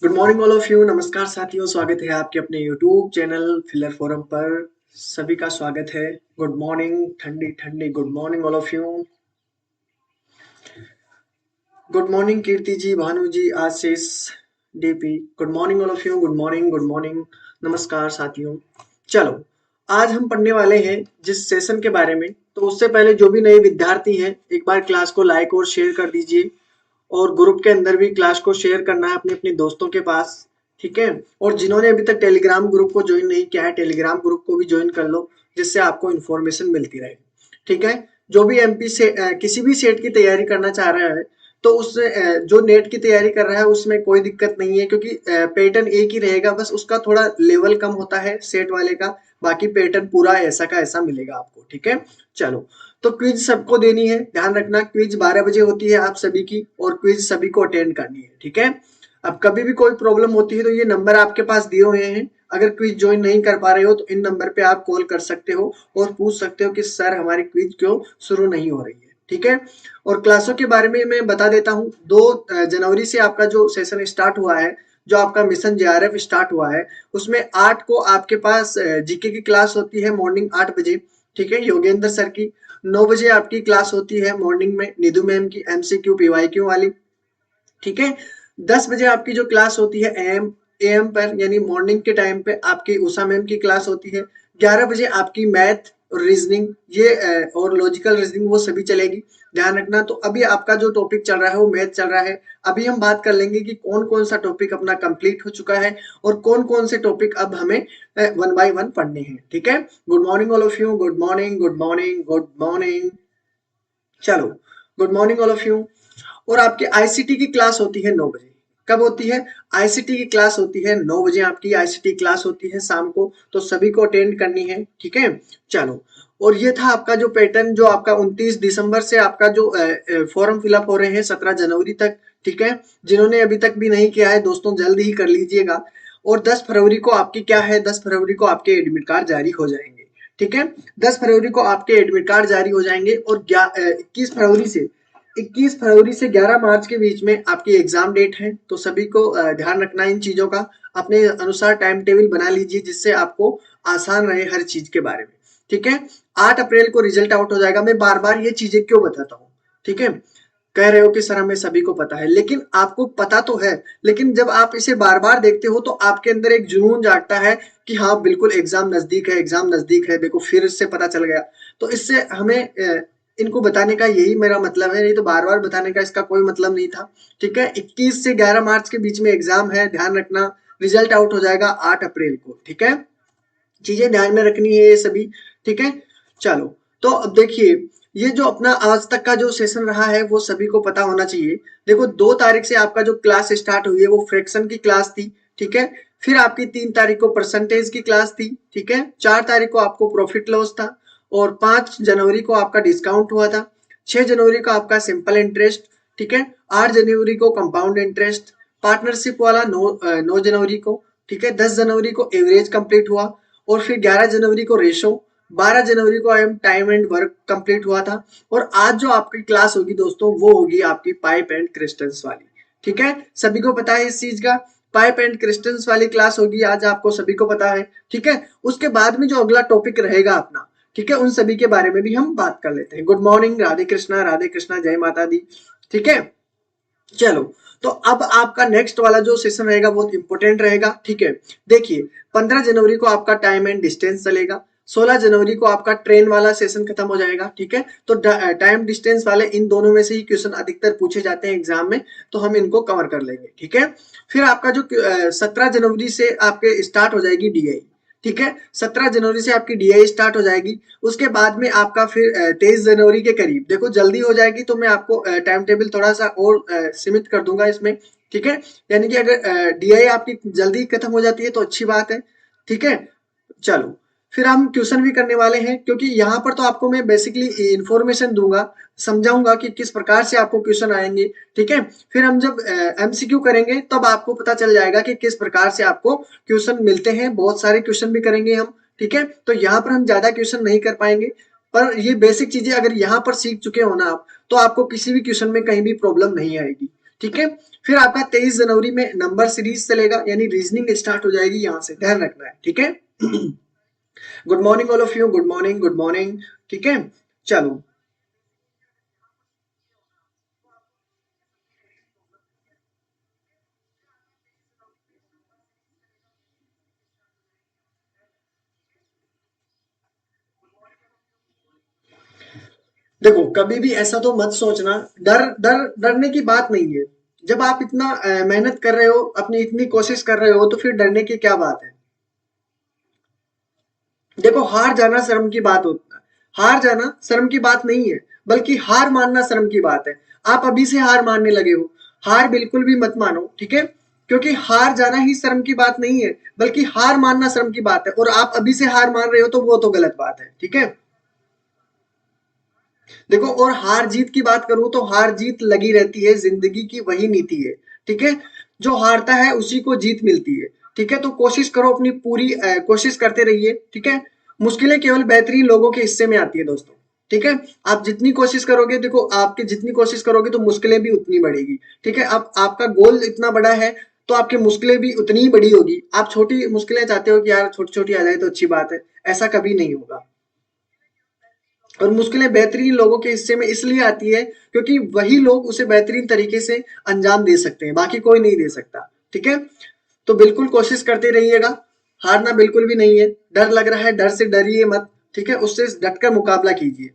Good morning all of you. नमस्कार साथियों, स्वागत है आपके अपने यूट्यूब चैनल फिलर फोरम पर। सभी का स्वागत है। गुड मॉर्निंग, ठंडी ठंडी good morning all of you. Good morning Kirti ji, Bhanu ji, Ashish, DP. Good morning all of you. Good morning, good morning. नमस्कार साथियों। चलो, आज हम पढ़ने वाले हैं जिस सेशन के बारे में। तो उससे पहले जो भी नए विद्यार्थी हैं, एक बार क्लास को लाइक और शेयर कर दीजिए। और ग्रुप के अंदर भी क्लास को शेयर करना है अपने अपने दोस्तों के पास। ठीक है। और जिन्होंने अभी तक टेलीग्राम ग्रुप को ज्वाइन नहीं किया है, टेलीग्राम ग्रुप को भी ज्वाइन कर लो, जिससे आपको इन्फॉर्मेशन मिलती रहे। ठीक है। जो भी एमपी से किसी भी सेट की तैयारी करना चाह रहा है, तो उस जो नेट की तैयारी कर रहा है उसमें कोई दिक्कत नहीं है, क्योंकि पैटर्न एक ही रहेगा, बस उसका थोड़ा लेवल कम होता है सेट वाले का। बाकी पैटर्न पूरा ऐसा का ऐसा मिलेगा आपको। ठीक है। चलो, तो क्विज सबको देनी है, ध्यान रखना। क्विज 12 बजे होती है आप सभी की, और क्विज सभी को अटेंड करनी है। ठीक है। अब कभी भी कोई प्रॉब्लम होती है तो ये नंबर आपके पास दिए हुए हैं। अगर क्विज ज्वाइन नहीं कर पा रहे हो तो इन नंबर पे आप कॉल कर सकते हो और पूछ सकते हो कि सर हमारी क्विज क्यों शुरू नहीं हो रही है। ठीक है। और क्लासों के बारे में मैं बता देता हूँ। 2 जनवरी से आपका जो सेशन स्टार्ट हुआ है, जो आपका मिशन जेआरएफ स्टार्ट हुआ है, उसमें 8 को आपके पास जीके की क्लास होती है मॉर्निंग 8 बजे। ठीक है, योगेंद्र सर की। 9 बजे आपकी क्लास होती है मॉर्निंग में निधु मैम की, एमसीक्यू पीवाईक्यू वाली। ठीक है। 10 बजे आपकी जो क्लास होती है एएम एएम पर, यानी मॉर्निंग के टाइम पे आपकी उषा मैम की क्लास होती है। 11 बजे आपकी मैथ और रीजनिंग, ये और लॉजिकल रीजनिंग, वो सभी चलेगी। ध्यान रखना। तो अभी आपका जो टॉपिक चल रहा है वो मैथ चल रहा है। अभी हम बात कर लेंगे कि कौन कौन सा टॉपिक अपना कंप्लीट हो चुका है और कौन कौन से टॉपिक अब हमें 1 बाय 1 पढ़ने हैं। ठीक है। Good morning all of you. Good morning, good morning, good morning. चलो, good morning all of you. और आपकी आईसीटी की क्लास होती है 9 बजे। कब होती है? आईसीटी की क्लास होती है 9 बजे। आपकी आईसीटी क्लास होती है शाम को, तो सभी को अटेंड करनी है। ठीक है। चलो, और ये था आपका जो पैटर्न, जो आपका 29 दिसंबर से आपका जो फॉर्म फिलअप हो रहे हैं 17 जनवरी तक। ठीक है। जिन्होंने अभी तक भी नहीं किया है दोस्तों, जल्दी ही कर लीजिएगा। और 10 फरवरी को आपकी क्या है, 10 फरवरी को आपके एडमिट कार्ड जारी हो जाएंगे। ठीक है। 10 फरवरी को आपके एडमिट कार्ड जारी हो जाएंगे। और 21 फरवरी से 11 मार्च के बीच में आपकी एग्जाम डेट है। तो सभी को ध्यान रखना इन चीजों का। अपने अनुसार टाइम टेबल बना लीजिए, जिससे आपको आसान रहे हर चीज के बारे में। ठीक है। 8 अप्रैल को रिजल्ट आउट हो जाएगा। मैं बार बार ये चीजें क्यों बताता हूँ? ठीक है। कह रहे हो कि सर हमें सभी को पता है, लेकिन आपको पता तो है, लेकिन जब आप इसे बार बार देखते हो तो आपके अंदर एक जुनून जागता है कि हाँ बिल्कुल एग्जाम नजदीक है, एग्जाम नजदीक है, देखो फिर से पता चल गया। तो इससे हमें इनको बताने का यही मेरा मतलब है, नहीं तो बार बार बताने का इसका कोई मतलब नहीं था। ठीक है। 21 से 11 मार्च के बीच में एग्जाम है, ध्यान रखना। रिजल्ट आउट हो जाएगा 8 अप्रैल को। ठीक है। चीजें ध्यान में रखनी है ये सभी। ठीक है। चलो, तो अब देखिए, ये जो अपना आज तक का जो सेशन रहा है वो सभी को पता होना चाहिए। देखो, 2 तारीख से आपका जो क्लास स्टार्ट हुई है वो फ्रैक्शन की क्लास थी। ठीक है। फिर आपकी 3 तारीख को परसेंटेज की क्लास थी। ठीक है। 4 तारीख को आपको प्रॉफिट लॉस था। और 5 जनवरी को आपका डिस्काउंट हुआ था। 6 जनवरी को आपका सिंपल इंटरेस्ट। ठीक है। 8 जनवरी को कंपाउंड इंटरेस्ट। पार्टनरशिप वाला 9 जनवरी को। ठीक है। 10 जनवरी को एवरेज कंप्लीट हुआ। और फिर 11 जनवरी को रेशो। 12 जनवरी को टाइम एंड वर्क कंप्लीट हुआ था। और आज जो आपकी क्लास होगी दोस्तों, वो होगी आपकी पाइप एंड क्रिस्टल्स वाली। ठीक है। सभी को पता है इस चीज का। पाइप एंड क्रिस्टल्स वाली क्लास होगी आज, आपको सभी को पता है। ठीक है। उसके बाद में जो अगला टॉपिक रहेगा अपना, ठीक है, उन सभी के बारे में भी हम बात कर लेते हैं। गुड मॉर्निंग, राधे कृष्णा, राधे कृष्णा, जय माता दी। ठीक है। चलो, तो अब आपका नेक्स्ट वाला जो सेशन रहेगा बहुत इंपॉर्टेंट रहेगा। ठीक है। देखिए, 15 जनवरी को आपका टाइम एंड डिस्टेंस चलेगा। 16 जनवरी को आपका ट्रेन वाला सेशन खत्म हो जाएगा। ठीक है। तो टाइम डिस्टेंस वाले इन दोनों में से ही क्वेश्चन अधिकतर पूछे जाते हैं एग्जाम में, तो हम इनको कवर कर लेंगे। ठीक है। फिर आपका जो 17 जनवरी से आपके स्टार्ट हो जाएगी डीआई। ठीक है। 17 जनवरी से आपकी डीआई स्टार्ट हो जाएगी। उसके बाद में आपका फिर 23 जनवरी के करीब, देखो जल्दी हो जाएगी तो मैं आपको टाइम टेबल थोड़ा सा और सीमित कर दूंगा इसमें। ठीक है। यानी कि अगर डीआई आपकी जल्दी खत्म हो जाती है तो अच्छी बात है। ठीक है। चलो, फिर हम क्वेश्चन भी करने वाले हैं, क्योंकि यहाँ पर तो आपको मैं बेसिकली इंफॉर्मेशन दूंगा, समझाऊंगा कि किस प्रकार से आपको क्वेश्चन आएंगे। ठीक है। फिर हम जब एमसीक्यू करेंगे तब आपको पता चल जाएगा कि किस प्रकार से आपको क्वेश्चन मिलते हैं। बहुत सारे क्वेश्चन भी करेंगे हम। ठीक है। तो यहाँ पर हम ज्यादा क्वेश्चन नहीं कर पाएंगे, पर ये बेसिक चीजें अगर यहाँ पर सीख चुके हो ना आप, तो आपको किसी भी क्वेश्चन में कहीं भी प्रॉब्लम नहीं आएगी। ठीक है। फिर आपका 23 जनवरी में नंबर सीरीज चलेगा, यानी रीजनिंग स्टार्ट हो जाएगी, यहां से ध्यान रखना है, ठीक है। Good morning all of you, good morning, good morning, ठीक है। चलो, देखो कभी भी ऐसा तो मत सोचना, डरने की बात नहीं है। जब आप इतना मेहनत कर रहे हो, अपनी इतनी कोशिश कर रहे हो, तो फिर डरने की क्या बात है। देखो, हार जाना शर्म की बात होता है, हार जाना शर्म की बात नहीं है, बल्कि हार मानना शर्म की बात है। आप अभी से हार मानने लगे हो, हार बिल्कुल भी मत मानो, ठीक है। क्योंकि हार जाना ही शर्म की बात नहीं है, बल्कि हार मानना शर्म की बात है, और आप अभी से हार मान रहे हो तो वो तो गलत बात है, ठीक है। देखो, और हार जीत की बात करूं तो हार जीत लगी रहती है, जिंदगी की वही नीति है, ठीक है। जो हारता है उसी को जीत मिलती है, ठीक है। तो कोशिश करो, अपनी पूरी कोशिश करते रहिए, ठीक है। मुश्किलें केवल बेहतरीन लोगों के हिस्से में आती है दोस्तों, ठीक है। आप जितनी कोशिश करोगे, देखो आपके जितनी कोशिश करोगे तो मुश्किलें भी उतनी बढ़ेगी, ठीक है। अब आपका गोल इतना बड़ा है तो आपकी मुश्किलें भी उतनी ही बड़ी होगी। आप छोटी मुश्किलें चाहते हो कि यार छोटी छोटी आ जाए तो अच्छी बात है, ऐसा कभी नहीं होगा। और मुश्किलें बेहतरीन लोगों के हिस्से में इसलिए आती है क्योंकि वही लोग उसे बेहतरीन तरीके से अंजाम दे सकते हैं, बाकी कोई नहीं दे सकता, ठीक है। तो बिल्कुल कोशिश करते रहिएगा, हारना बिल्कुल भी नहीं है। डर लग रहा है, डर से डरिए मत, ठीक है, उससे डटकर मुकाबला कीजिए।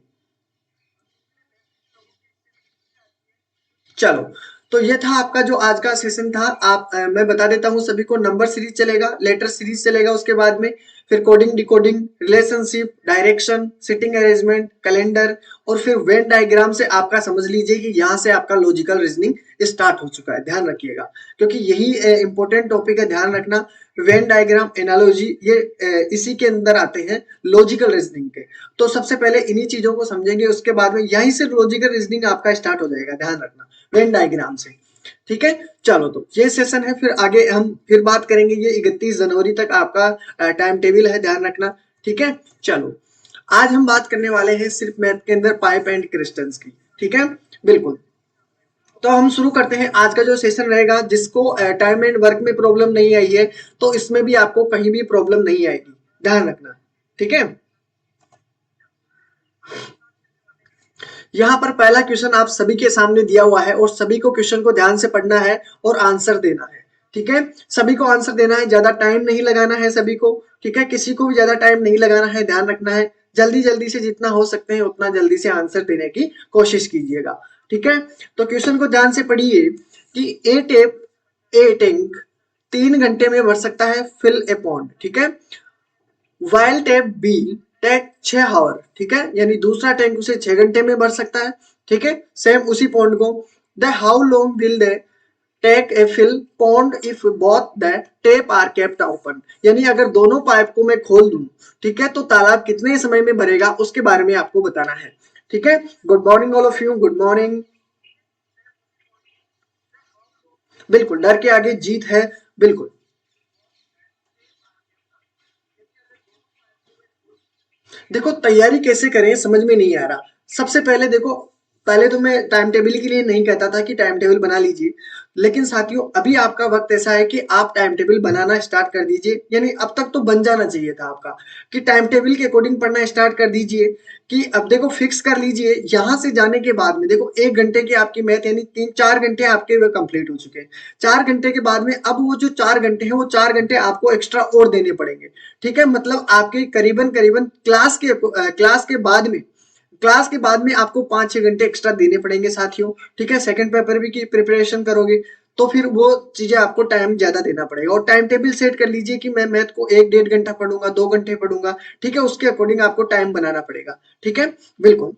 चलो, तो ये था आपका जो आज का सेशन था। मैं बता देता हूँ सभी को, नंबर सीरीज चलेगा, लेटर सीरीज चलेगा, उसके बाद में फिर coding decoding, relationship, direction, sitting arrangement, calendar, और फिर वेन डायग्राम से आपका समझ लीजिए कि यहाँ से आपका लॉजिकल रीजनिंग स्टार्ट हो चुका है, ध्यान रखिएगा, क्योंकि यही इंपॉर्टेंट टॉपिक है, ध्यान रखना। वेन डायग्राम, एनालॉजी, ये इसी के अंदर आते हैं लॉजिकल रीजनिंग के। तो सबसे पहले इन्हीं चीजों को समझेंगे, उसके बाद में यहीं से लॉजिकल रीजनिंग आपका स्टार्ट हो जाएगा, ध्यान रखना, वेन डायग्राम से, ठीक है। चलो, तो ये सेशन है, फिर आगे हम फिर बात करेंगे। ये 31 जनवरी तक आपका टाइम टेबल है, ध्यान रखना, ठीक है। चलो, आज हम बात करने वाले हैं सिर्फ मैथ के अंदर पाइप एंड क्रिस्टल्स की, ठीक है, बिल्कुल। तो हम शुरू करते हैं आज का जो सेशन रहेगा। जिसको टाइम एंड वर्क में प्रॉब्लम नहीं आई है, तो इसमें भी आपको कहीं भी प्रॉब्लम नहीं आएगी, ध्यान रखना, ठीक है। यहाँ पर पहला क्वेश्चन आप सभी के सामने दिया हुआ है, और सभी को क्वेश्चन को ध्यान से पढ़ना है और आंसर देना है, ठीक है। सभी को आंसर देना है, ज्यादा टाइम नहीं लगाना है सभी को, ठीक है। किसी को भी ज्यादा टाइम नहीं लगाना है, ध्यान रखना है। जल्दी जल्दी से जितना हो सकते हैं उतना जल्दी से आंसर देने की कोशिश कीजिएगा, ठीक है। तो क्वेश्चन को ध्यान से पढ़िए कि ए टेप, ए टैंक 3 घंटे में भर सकता है फिल ए पॉन्ड, ठीक है। While tap B take 6 hour, ठीक है, यानी दूसरा टैंक उसे 6 घंटे में भर सकता है, ठीक है। सेम उसी पॉन्ड को, the how long will they take a fill pond if both the tap are kept open, यानी अगर दोनों पाइप को मैं खोल दूं, ठीक है, तो तालाब कितने समय में भरेगा उसके बारे में आपको बताना है, ठीक है। Good morning all of you, good morning. बिल्कुल, डर के आगे जीत है, बिल्कुल। देखो, तैयारी कैसे करें समझ में नहीं आ रहा। सबसे पहले देखो, पहले तो मैं टाइम टेबल के लिए नहीं कहता था कि टाइम टेबल बना लीजिए, लेकिन साथियों अभी आपका वक्त ऐसा है कि आप टाइम टेबल बनाना स्टार्ट कर दीजिए। यानी अब तक तो बन जाना चाहिए था आपका, कि टाइम टेबल के अकॉर्डिंग पढ़ना स्टार्ट कर दीजिए। कि अब देखो फिक्स कर लीजिए, यहाँ से जाने के बाद में देखो 1 घंटे की आपकी मैथ, यानी 3-4 घंटे आपके वे कंप्लीट हो चुके हैं। 4 घंटे के बाद में अब वो जो 4 घंटे हैं, वो 4 घंटे आपको एक्स्ट्रा और देने पड़ेंगे, ठीक है। मतलब आपके करीबन करीबन क्लास के बाद में आपको 5-6 घंटे एक्स्ट्रा देने पड़ेंगे साथियों, ठीक है। सेकंड पेपर भी की प्रिपरेशन करोगे तो फिर वो चीजें आपको टाइम ज्यादा देना पड़ेगा, और टाइम टेबल सेट कर लीजिए कि मैं मैथ को 1-1.5 घंटा पढ़ूंगा, 2 घंटे पढ़ूंगा, ठीक है। उसके अकॉर्डिंग आपको टाइम बनाना पड़ेगा, ठीक है, बिल्कुल।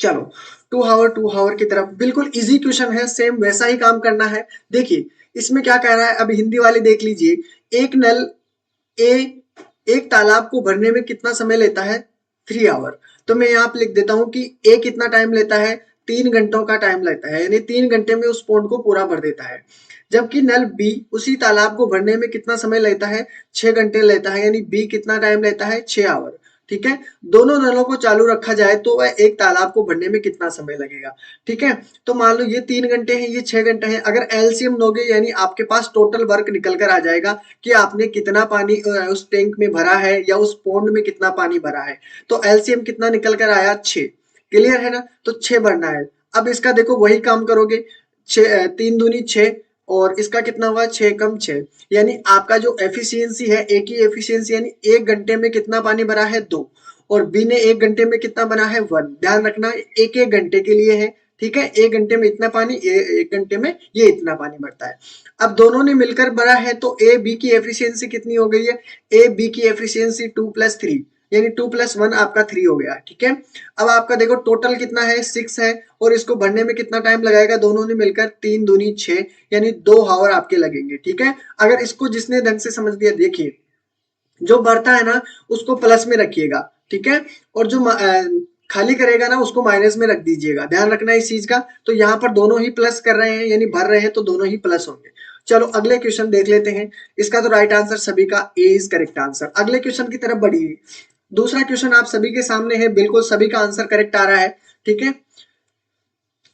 चलो, 2 आवर की तरफ, बिल्कुल इजी क्वेश्चन है, सेम वैसा ही काम करना है। देखिए इसमें क्या कह रहा है, अब हिंदी वाले देख लीजिए। एक नल ए एक तालाब को भरने में कितना समय लेता है, 3 आवर। तो मैं यहाँ पे लिख देता हूँ कि ए कितना टाइम लेता है, 3 घंटों का टाइम लेता है, यानी 3 घंटे में उस पॉन्ड को पूरा भर देता है। जबकि नल बी उसी तालाब को भरने में कितना समय लेता है, 6 घंटे लेता है, यानी बी कितना टाइम लेता है, 6 आवर। ठीक है। दोनों नलों को चालू रखा जाए तो वह एक तालाब को भरने में कितना समय लगेगा, ठीक है। तो मान लो ये 3 घंटे हैं, ये 6 घंटे हैं। अगर एलसीएम लोगे यानी आपके पास टोटल वर्क निकल कर आ जाएगा कि आपने कितना पानी उस टैंक में भरा है या उस पॉन्ड में कितना पानी भरा है। तो एलसीएम कितना निकल कर आया, 6। क्लियर है ना, तो 6 भरना है। अब इसका देखो वही काम करोगे, 3 दूनी 6 और इसका कितना हुआ, 6 कम 6, यानी आपका जो एफिशिएंसी है, एक ही एफिशिएंसी यानी 1 घंटे में कितना पानी भरा है, 2। और बी ने 1 घंटे में कितना बना है, 1। ध्यान रखना एक एक घंटे के लिए है, ठीक है। 1 घंटे में इतना पानी, 1 घंटे में ये इतना पानी भरता है। अब दोनों ने मिलकर भरा है तो ए बी की एफिशिएंसी कितनी हो गई है, ए बी की एफिशिएंसी 2+3 यानी 2+1 आपका 3 हो गया, ठीक है। अब आपका देखो टोटल कितना है, 6 है और इसको भरने में कितना टाइम लगाएगा, दोनों ने मिलकर 3 दूनी 6 यानी 2 हावर आपके लगेंगे, ठीक है। अगर इसको जिसने ढंग से समझ लिया, देखिए जो बढ़ता है ना उसको प्लस में रखिएगा, ठीक है। और जो खाली करेगा ना उसको माइनस में रख दीजिएगा, ध्यान रखना इस चीज का। तो यहाँ पर दोनों ही प्लस कर रहे हैं यानी भर रहे हैं तो दोनों ही प्लस होंगे। चलो अगले क्वेश्चन देख लेते हैं। इसका तो राइट आंसर सभी का ए इज करेक्ट आंसर। अगले क्वेश्चन की तरफ बढ़िए। दूसरा क्वेश्चन आप सभी के सामने है, बिल्कुल सभी का आंसर करेक्ट आ रहा है, ठीक है।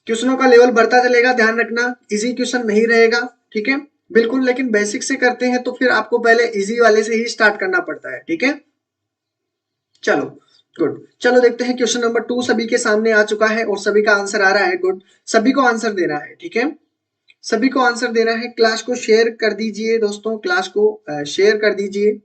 क्वेश्चनों का लेवल बढ़ता चलेगा, ध्यान रखना इजी क्वेश्चन नहीं रहेगा, ठीक है बिल्कुल। लेकिन बेसिक से करते हैं तो फिर आपको पहले इजी वाले से ही स्टार्ट करना पड़ता है, ठीक है। चलो गुड, चलो देखते हैं क्वेश्चन नंबर 2 सभी के सामने आ चुका है और सभी का आंसर आ रहा है। गुड, सभी को आंसर देना है, ठीक है। सभी को आंसर देना है। क्लास को शेयर कर दीजिए दोस्तों, क्लास को शेयर कर दीजिए।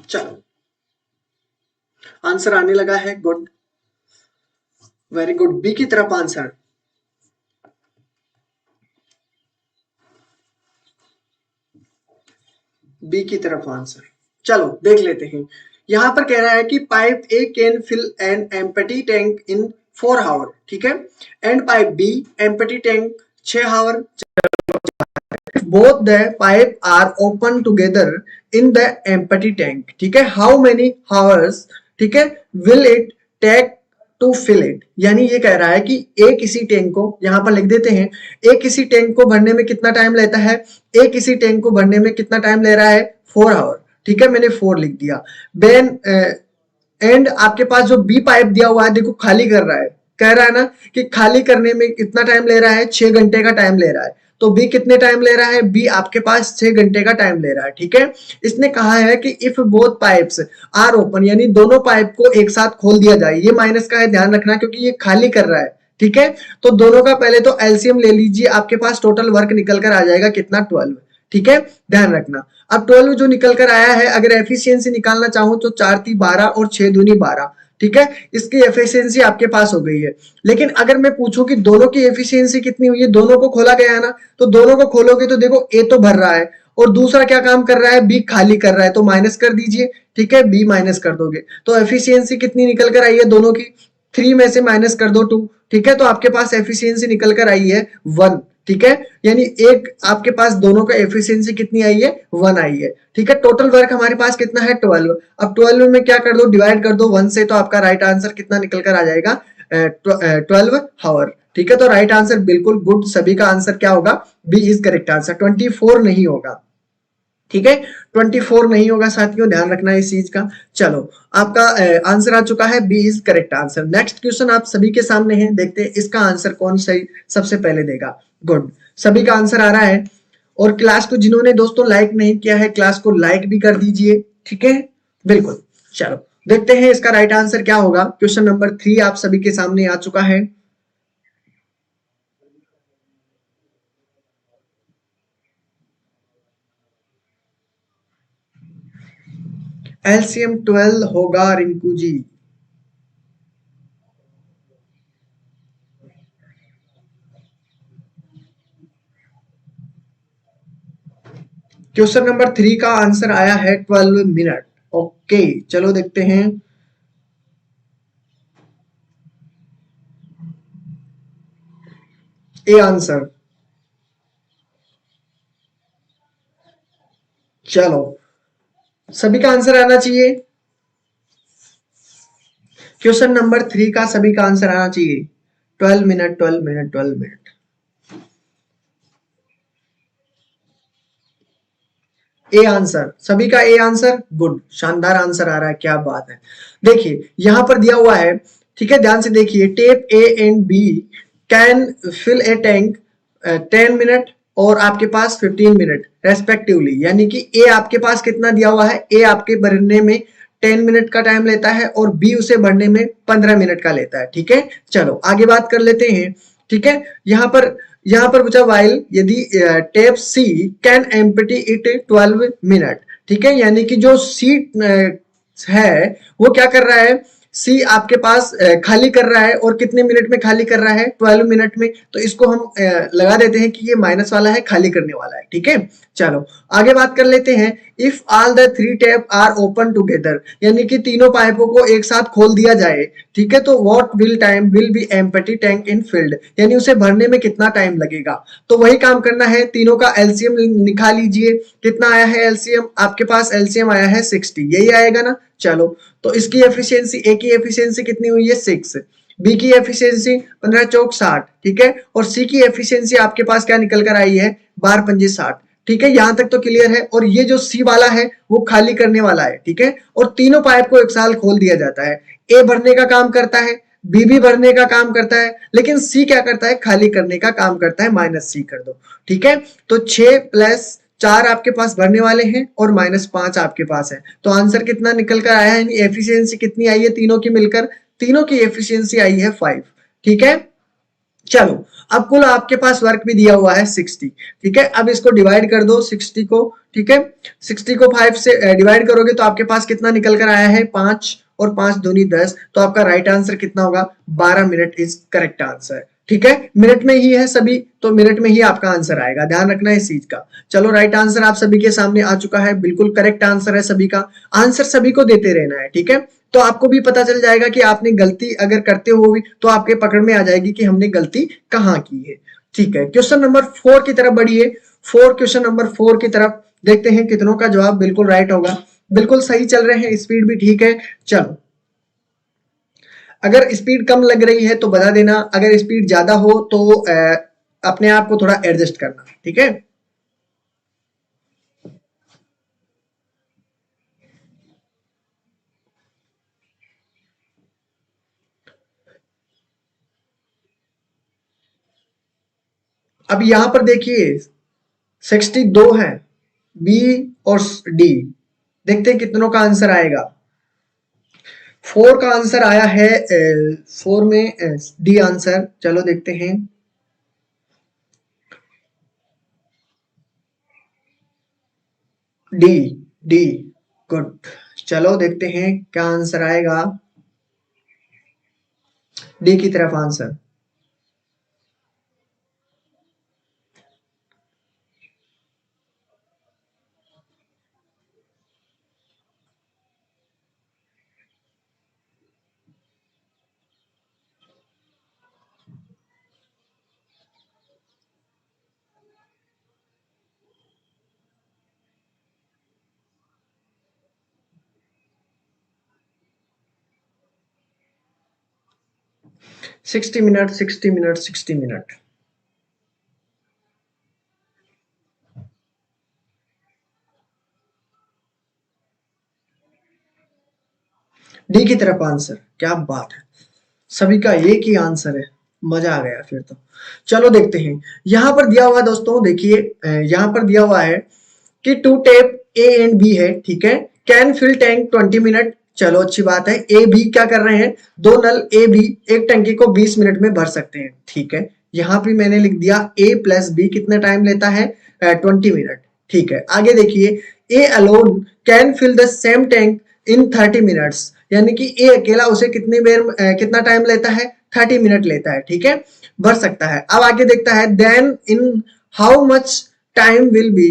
चलो आंसर आने लगा है। गुड, वेरी गुड, बी की तरफ आंसर। बी की तरफ आंसर। चलो देख लेते हैं। यहां पर कह रहा है कि pipe A can fill an empty tank in 4 hour, ठीक है। And pipe B empty tank 6 hour. Both the pipe are open together in the empty tank, ठीक है। हाउ मेनी हावर्स, ठीक है, will it take to fill it. यानी ये कह रहा है कि एक इसी टैंक को, यहां पर लिख देते हैं, एक इसी टैंक को भरने में कितना टाइम लेता है, एक इसी टैंक को भरने में कितना टाइम ले रहा है, 4 आवर, ठीक है। मैंने 4 लिख दिया। बेन एंड आपके पास जो बी पाइप दिया हुआ है देखो खाली कर रहा है, कह रहा है ना कि खाली करने में कितना टाइम ले रहा है, 6 घंटे का टाइम ले रहा है। तो बी कितने टाइम ले रहा है, बी आपके पास 6 घंटे का टाइम ले रहा है, ठीक है। इसने कहा है कि if both pipes are open, यानी दोनों पाइप को एक साथ खोल दिया जाए। ये माइनस का है, ध्यान रखना क्योंकि ये खाली कर रहा है, ठीक है। तो दोनों का पहले तो एलसीएम ले लीजिए, आपके पास टोटल वर्क निकल कर आ जाएगा कितना, 12, ठीक है। ध्यान रखना अब 12 जो निकल कर आया है, अगर एफिशिएंसी निकालना चाहूं तो 4 × 12 और 6 दूनी 12, ठीक है। इसकी एफिशिएंसी आपके पास हो गई है। लेकिन अगर मैं पूछूं कि दोनों की एफिशिएंसी कितनी हुई है, दोनों को खोला गया है ना, तो दोनों को खोलोगे तो देखो ए तो भर रहा है और दूसरा क्या काम कर रहा है, बी खाली कर रहा है, तो माइनस कर दीजिए, ठीक है। बी माइनस कर दोगे तो एफिशिएंसी कितनी निकल कर आई है दोनों की, 3 में से माइनस कर दो 2, ठीक है। तो आपके पास एफिशिएंसी निकल कर आई है 1, ठीक है। यानी एक आपके पास दोनों का एफिशिएंसी कितनी आई है, 1 आई है, ठीक है। टोटल वर्क हमारे पास कितना है, 12। अब 12 में क्या कर दो, डिवाइड कर दो 1 से, तो आपका राइट आंसर कितना निकल कर आ जाएगा, 12 आवर, ठीक है। तो राइट आंसर बिल्कुल गुड, सभी का आंसर क्या होगा, बी इज करेक्ट आंसर। 24 नहीं होगा, ठीक है। 24 नहीं होगा साथियों, ध्यान रखना है इस चीज का। चलो आपका आंसर आ चुका है, B is correct answer. Next question आप सभी के सामने है, देखते हैं इसका आंसर कौन सही सबसे पहले देगा। गुड, सभी का आंसर आ रहा है। और क्लास को जिन्होंने दोस्तों लाइक नहीं किया है, क्लास को लाइक भी कर दीजिए, ठीक है बिल्कुल। चलो देखते हैं इसका राइट आंसर क्या होगा। क्वेश्चन नंबर 3 आप सभी के सामने आ चुका है। एलसीएम 12 होगा रिंकू जी। क्वेश्चन नंबर 3 का आंसर आया है 12 मिनट। ओके चलो देखते हैं ए आंसर। चलो सभी का आंसर आना चाहिए। क्वेश्चन नंबर 3 का सभी का आंसर आना चाहिए। 12 minute 12 minute 12 minute. A answer, सभी का ए आंसर। गुड, शानदार आंसर आ रहा है, क्या बात है। देखिए यहां पर दिया हुआ है, ठीक है, ध्यान से देखिए। Tap A and B can fill a tank 10 minute और आपके पास 15 मिनट रेस्पेक्टिवली, यानी कि ए आपके पास कितना दिया हुआ है, ए आपके भरने में 10 मिनट का टाइम लेता है और बी उसे भरने में 15 मिनट का लेता है, ठीक है। चलो आगे बात कर लेते हैं, ठीक है। यहाँ पर पूछा वाइल यदि tap C can empty it 12 minute, ठीक है, यानी कि जो सी है वो क्या कर रहा है, सी आपके पास खाली कर रहा है और कितने मिनट में खाली कर रहा है, 12 मिनट में। तो इसको हम लगा देते हैं कि ये माइनस वाला है, खाली करने वाला है, ठीक है। चलो आगे बात कर लेते हैं। If all the 3 tap are open together, यानी कि तीनों पाइपों को एक साथ खोल दिया जाए, ठीक है, तो what will time will B empty tank in field, यानी उसे भरने में कितना टाइम लगेगा। तो वही काम करना है, तीनों का एलसीएम निकाल लीजिए। कितना आया है एलसीएम, आपके पास एलसीएम आया है 60, यही आएगा ना। चलो तो इसकी एफिशिएंसी, ए की एफिशिएंसी कितनी हुई है 6, बी की एफिशिएंसी 15 चौक 60, ठीक है, और सी की एफिशिएंसी आपके पास क्या निकल कर आई है, 12 पंजे 60, ठीक है। यहां तक तो क्लियर है। और ये जो सी वाला है वो खाली करने वाला है, ठीक है, और तीनों पाइप को एक साथ खोल दिया जाता है। ए भरने का काम करता है, बी भी भरने का काम करता है, लेकिन सी क्या करता है, खाली करने का काम करता है। माइनस सी कर दो, ठीक है। तो 6 प्लस 4 आपके पास भरने वाले हैं और -5 आपके पास है। तो आंसर कितना निकल कर आया है, यानी एफिशिएंसी कितनी आई है तीनों की मिलकर, तीनों की एफिशिएंसी आई है 5, ठीक है। चलो अब कुल आपके पास वर्क भी दिया हुआ है 60, ठीक है। अब इसको डिवाइड कर दो 60 को, ठीक है। 60 को 5 से डिवाइड करोगे तो आपके पास कितना निकल कर आया है, 5 और 5 दूनी 10। तो आपका राइट आंसर कितना होगा, 12 मिनट इज करेक्ट आंसर, ठीक है। मिनट में ही है सभी, तो मिनट में ही आपका आंसर आएगा, ध्यान रखना है इस चीज का। चलो राइट आंसर आप सभी के सामने आ चुका है, बिल्कुल करेक्ट आंसर है सभी का। आंसर सभी को देते रहना है, ठीक है। तो आपको भी पता चल जाएगा कि आपने गलती अगर करते हो भी तो आपके पकड़ में आ जाएगी कि हमने गलती कहाँ की है, ठीक है। क्वेश्चन नंबर 4 की तरफ बढ़िए। क्वेश्चन नंबर 4 की तरफ देखते हैं कितनों का जवाब बिल्कुल राइट होगा। बिल्कुल सही चल रहे हैं, स्पीड भी ठीक है। चलो अगर स्पीड कम लग रही है तो बता देना, अगर स्पीड ज्यादा हो तो अपने आप को थोड़ा एडजस्ट करना, ठीक है। अब यहां पर देखिए 62 है, बी और डी, देखते हैं कितनों का आंसर आएगा। 4 का आंसर आया है 4 में डी आंसर। चलो देखते हैं। D, D, good. चलो देखते हैं क्या आंसर आएगा, डी की तरफ answer. 60 minute 60 minute 60 minute. D की तरफ आंसर, क्या बात है, सभी का एक ही आंसर है, मजा आ गया फिर तो। चलो देखते हैं, यहां पर दिया हुआ है दोस्तों, देखिए यहां पर दिया हुआ है कि 2 टैप ए एंड बी है, ठीक है, कैन फिल टैंक 20 मिनट। चलो अच्छी बात है, ए बी क्या कर रहे हैं, दो नल ए बी एक टंकी को 20 मिनट में भर सकते हैं, ठीक है। यहां भी मैंने लिख दिया ए प्लस बी कितना टाइम लेता है, 20 मिनट, ठीक है। आगे देखिए, A alone can fill the same tank in 30 minutes, यानी कि ए अकेला उसे कितनी देर कितना टाइम लेता है, 30 मिनट लेता है, ठीक है, भर सकता है। अब आगे देखता है, then in how much time will B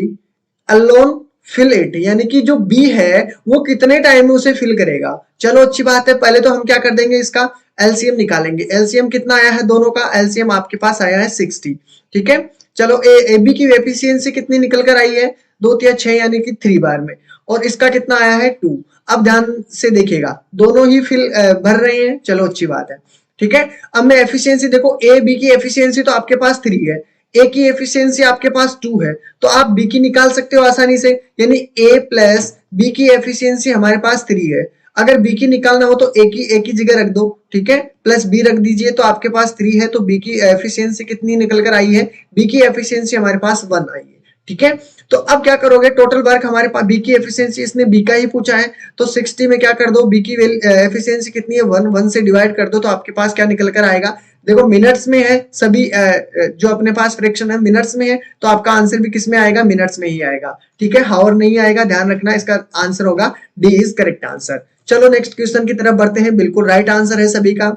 alone fill it, यानी कि जो बी है वो कितने टाइम में उसे फिल करेगा। चलो अच्छी बात है, पहले तो हम क्या कर देंगे, इसका एलसीएम निकालेंगे। एलसीएम कितना आया है दोनों का, एलसीएम आपके पास आया है 60। ठीक है, चलो ए बी की एफिशिएंसी कितनी निकल कर आई है, 2 या 6 यानी कि 3 बार में, और इसका कितना आया है 2। अब ध्यान से देखिएगा, दोनों ही फिल भर रहे हैं, चलो अच्छी बात है। ठीक है, अब मैं एफिशिएंसी देखो, ए बी की एफिशिएंसी तो आपके पास 3 है, ए की एफिशिएंसी आपके पास 2 है, तो आप बी की निकाल सकते हो आसानी से, यानी ए प्लस बी की एफिशिएंसी हमारे पास 3 है। अगर बी की निकालना हो तो ए की जगह रख दो, ठीक है, प्लस बी रख दीजिए, तो आपके पास 3 है, तो बी की एफिशिएंसी कितनी निकल कर आई है, बी की एफिशिएंसी हमारे पास 1 आई है। ठीक है, तो अब क्या करोगे, टोटल वर्क हमारे पास बी की एफिशिएंसी, इसने बी का ही पूछा है, तो 60 में क्या कर दो, बी की एफिशिएंसी कितनी है 1 से डिवाइड कर दो, तो आपके पास क्या निकल कर आएगा, देखो मिनट्स में है सभी, जो अपने पास फ्रैक्शन है मिनट्स में है, तो आपका आंसर भी किस में आएगा, मिनट्स में ही आएगा। ठीक है, हावर नहीं आएगा, ध्यान रखना, इसका आंसर होगा डी इज करेक्ट आंसर। चलो नेक्स्ट क्वेश्चन की तरफ बढ़ते हैं, बिल्कुल राइट आंसर है सभी का।